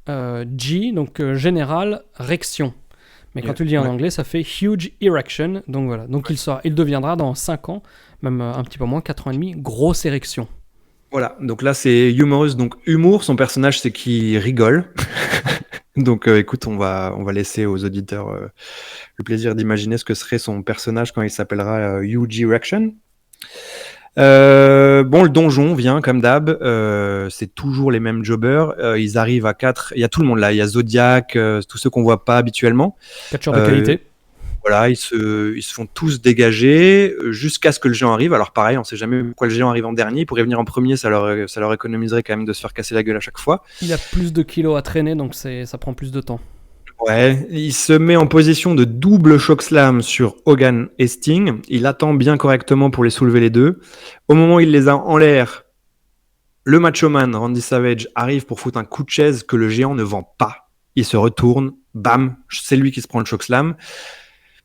G, donc Général Rection. Mais quand tu le dis en anglais, ça fait Huge Erection. Donc voilà. Donc il deviendra dans 5 ans, même un petit peu moins, 4 ans et demi, grosse érection. Voilà. Donc là, c'est Hugh Morris. Donc humour, son personnage, c'est qu'il rigole. Donc écoute, on va laisser aux auditeurs le plaisir d'imaginer ce que serait son personnage quand il s'appellera Huge Erection. Le donjon vient comme d'hab, c'est toujours les mêmes jobbers, ils arrivent à 4, il y a tout le monde là, il y a Zodiac, tous ceux qu'on voit pas habituellement. Catcheurs de qualité. Voilà, ils se font tous dégager jusqu'à ce que le géant arrive. Alors pareil, on sait jamais pourquoi le géant arrive en dernier, il pourrait venir en premier, ça leur économiserait quand même de se faire casser la gueule à chaque fois. Il a plus de kilos à traîner, donc ça prend plus de temps. Ouais, il se met en position de double chokeslam sur Hogan et Sting. Il attend bien correctement pour les soulever les deux. Au moment où il les a en l'air, le Macho Man, Randy Savage, arrive pour foutre un coup de chaise que le géant ne vend pas. Il se retourne, bam, c'est lui qui se prend le chokeslam.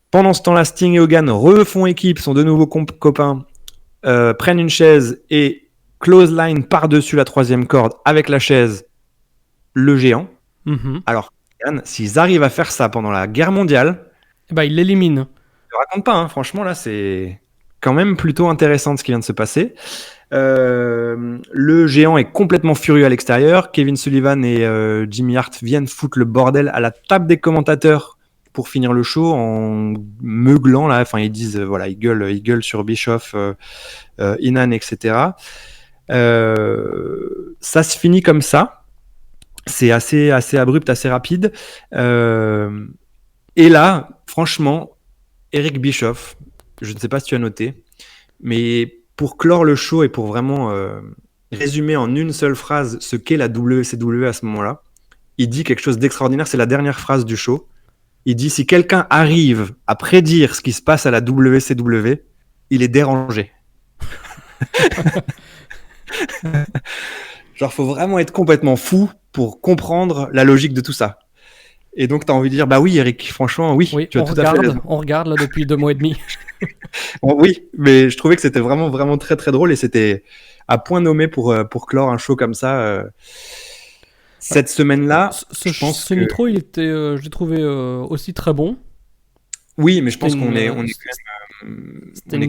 Pendant ce temps-là, Sting et Hogan refont équipe, sont de nouveaux copains, prennent une chaise et clothesline par-dessus la troisième corde avec la chaise, le géant. Alors, s'ils arrivent à faire ça pendant la guerre mondiale, ils l'éliminent. Je ne raconte pas, hein. Franchement, là, c'est quand même plutôt intéressant ce qui vient de se passer. Le géant est complètement furieux à l'extérieur. Kevin Sullivan et Jimmy Hart viennent foutre le bordel à la table des commentateurs pour finir le show en meuglant là. Enfin, ils disent voilà, ils gueulent sur Bischoff, Inan, etc. Ça se finit comme ça. C'est assez abrupt, assez rapide. Et là, franchement, Eric Bischoff, je ne sais pas si tu as noté, mais pour clore le show et pour vraiment résumer en une seule phrase ce qu'est la WCW à ce moment-là, il dit quelque chose d'extraordinaire. C'est la dernière phrase du show. Il dit, si quelqu'un arrive à prédire ce qui se passe à la WCW, il est dérangé. Genre, faut vraiment être complètement fou pour comprendre la logique de tout ça. Et donc, tu as envie de dire, bah oui, Eric, franchement, oui, tu as tout à fait raison. On regarde là depuis 2 mois et demi. Oui, mais je trouvais que c'était vraiment, vraiment très, très drôle et c'était à point nommé pour clore un show comme ça. Cette semaine-là, ce Nitro, il était, je l'ai trouvé aussi très bon. Oui, mais je pense qu'on est quand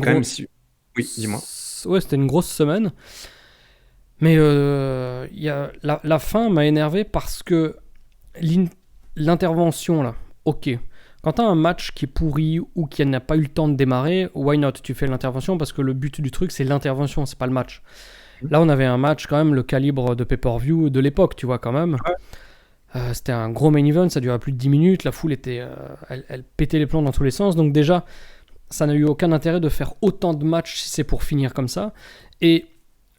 même... Oui, dis-moi. Ouais, c'était une grosse semaine. Mais la fin m'a énervé parce que l'intervention, là, ok. Quand tu as un match qui est pourri ou qui n'a pas eu le temps de démarrer, why not? Tu fais l'intervention parce que le but du truc, c'est l'intervention, c'est pas le match. Là, on avait un match quand même, le calibre de pay-per-view de l'époque, tu vois, quand même. Ouais. C'était un gros main event, ça durait plus de 10 minutes, la foule était, elle pétait les plombs dans tous les sens. Donc déjà, ça n'a eu aucun intérêt de faire autant de matchs si c'est pour finir comme ça. Et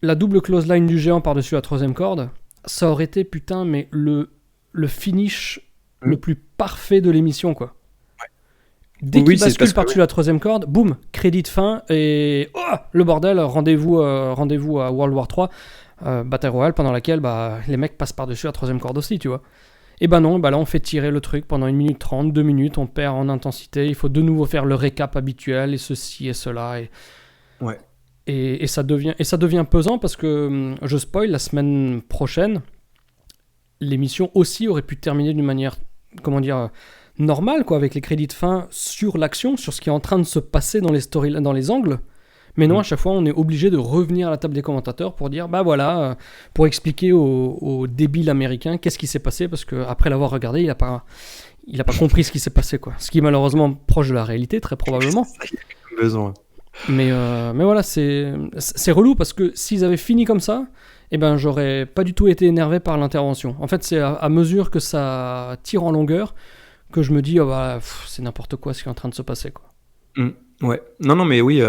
la double clothesline du géant par-dessus la troisième corde, ça aurait été, putain, mais le finish le plus parfait de l'émission, quoi. Dès qu'il bascule par-dessus la troisième corde, boum, crédit de fin et le bordel, rendez-vous à World War 3, Battle Royale, pendant laquelle les mecs passent par-dessus la troisième corde aussi, tu vois. Et non, là on fait tirer le truc pendant 1 minute 30, 2 minutes, on perd en intensité, il faut de nouveau faire le récap habituel et ceci et cela. Et ça devient pesant parce que, je spoil, la semaine prochaine, l'émission aussi aurait pu terminer d'une manière, normal, quoi, avec les crédits de fin sur l'action, sur ce qui est en train de se passer dans les angles. Mais non, à chaque fois, on est obligé de revenir à la table des commentateurs pour dire, pour expliquer aux débiles américains qu'est-ce qui s'est passé, parce qu'après l'avoir regardé, il a pas compris ce qui s'est passé, quoi. Ce qui est malheureusement proche de la réalité, très probablement. Besoin. Mais voilà, c'est relou, parce que s'ils avaient fini comme ça, j'aurais pas du tout été énervé par l'intervention. En fait, c'est à mesure que ça tire en longueur que je me dis, c'est n'importe quoi ce qui est en train de se passer, quoi. Ouais. Non, mais oui,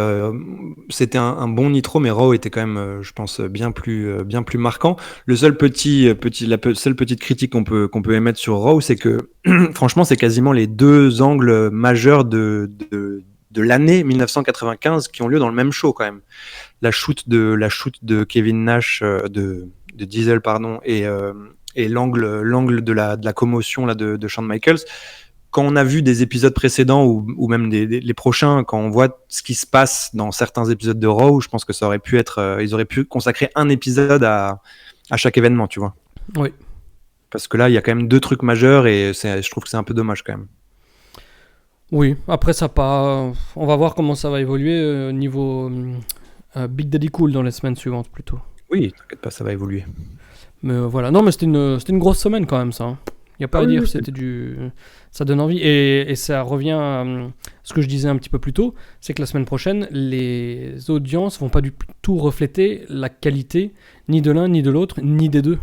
c'était un bon Nitro, mais Raw était quand même, je pense, bien plus marquant. La seule petite critique qu'on peut émettre sur Raw, c'est que, franchement, c'est quasiment les 2 angles majeurs de l'année 1995 qui ont lieu dans le même show, quand même. La shoot de Kevin Nash, de Diesel, pardon, et l'angle de la commotion là, de Shawn Michaels. Quand on a vu des épisodes précédents ou même les prochains, quand on voit ce qui se passe dans certains épisodes de Raw, je pense que ça aurait pu être, ils auraient pu consacrer un épisode à chaque événement, tu vois. Oui. Parce que là, il y a quand même 2 trucs majeurs et je trouve que c'est un peu dommage quand même. Oui, après on va voir comment ça va évoluer niveau Big Daddy Cool dans les semaines suivantes plutôt. Oui, t'inquiète pas, ça va évoluer. Mais voilà, non, mais c'était une grosse semaine quand même, ça. Hein. Il n'y a pas à dire, ça donne envie. Et ça revient à ce que je disais un petit peu plus tôt, c'est que la semaine prochaine, les audiences vont pas du tout refléter la qualité ni de l'un, ni de l'autre, ni des deux.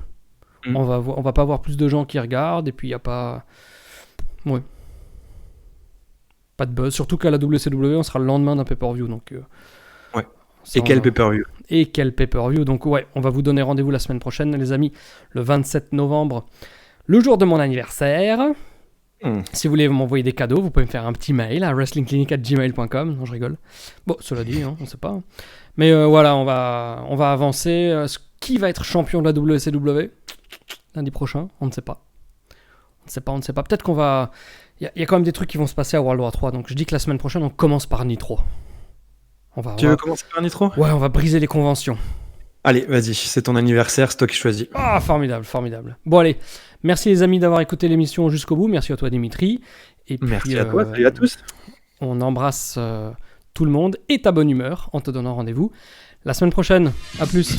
On va pas avoir plus de gens qui regardent, et puis il n'y a pas... Ouais. Pas de buzz. Surtout qu'à la WCW, on sera le lendemain d'un pay-per-view, donc... Ouais. Et quel pay-per-view. Et quel pay-per-view. Donc ouais, on va vous donner rendez-vous la semaine prochaine, les amis, le 27 novembre. Le jour de mon anniversaire. Si vous voulez m'envoyer des cadeaux, vous pouvez me faire un petit mail à wrestlingclinic@gmail.com. Non, je rigole. Bon, cela dit, on ne sait pas. Mais voilà, on va avancer. Qui va être champion de la WCW lundi prochain? On ne sait pas. On ne sait pas. Peut-être qu'on va... Il y a quand même des trucs qui vont se passer à World War 3. Donc je dis que la semaine prochaine, on commence par Nitro. Tu veux commencer par Nitro? Ouais, on va briser les conventions. Allez, vas-y, c'est ton anniversaire, c'est toi qui choisis. Ah, formidable. Bon, allez, merci les amis d'avoir écouté l'émission jusqu'au bout. Merci à toi, Dimitri. Et puis, merci à toi, salut à tous. On embrasse tout le monde et ta bonne humeur en te donnant rendez-vous la semaine prochaine. À plus.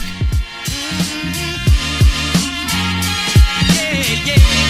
Yeah.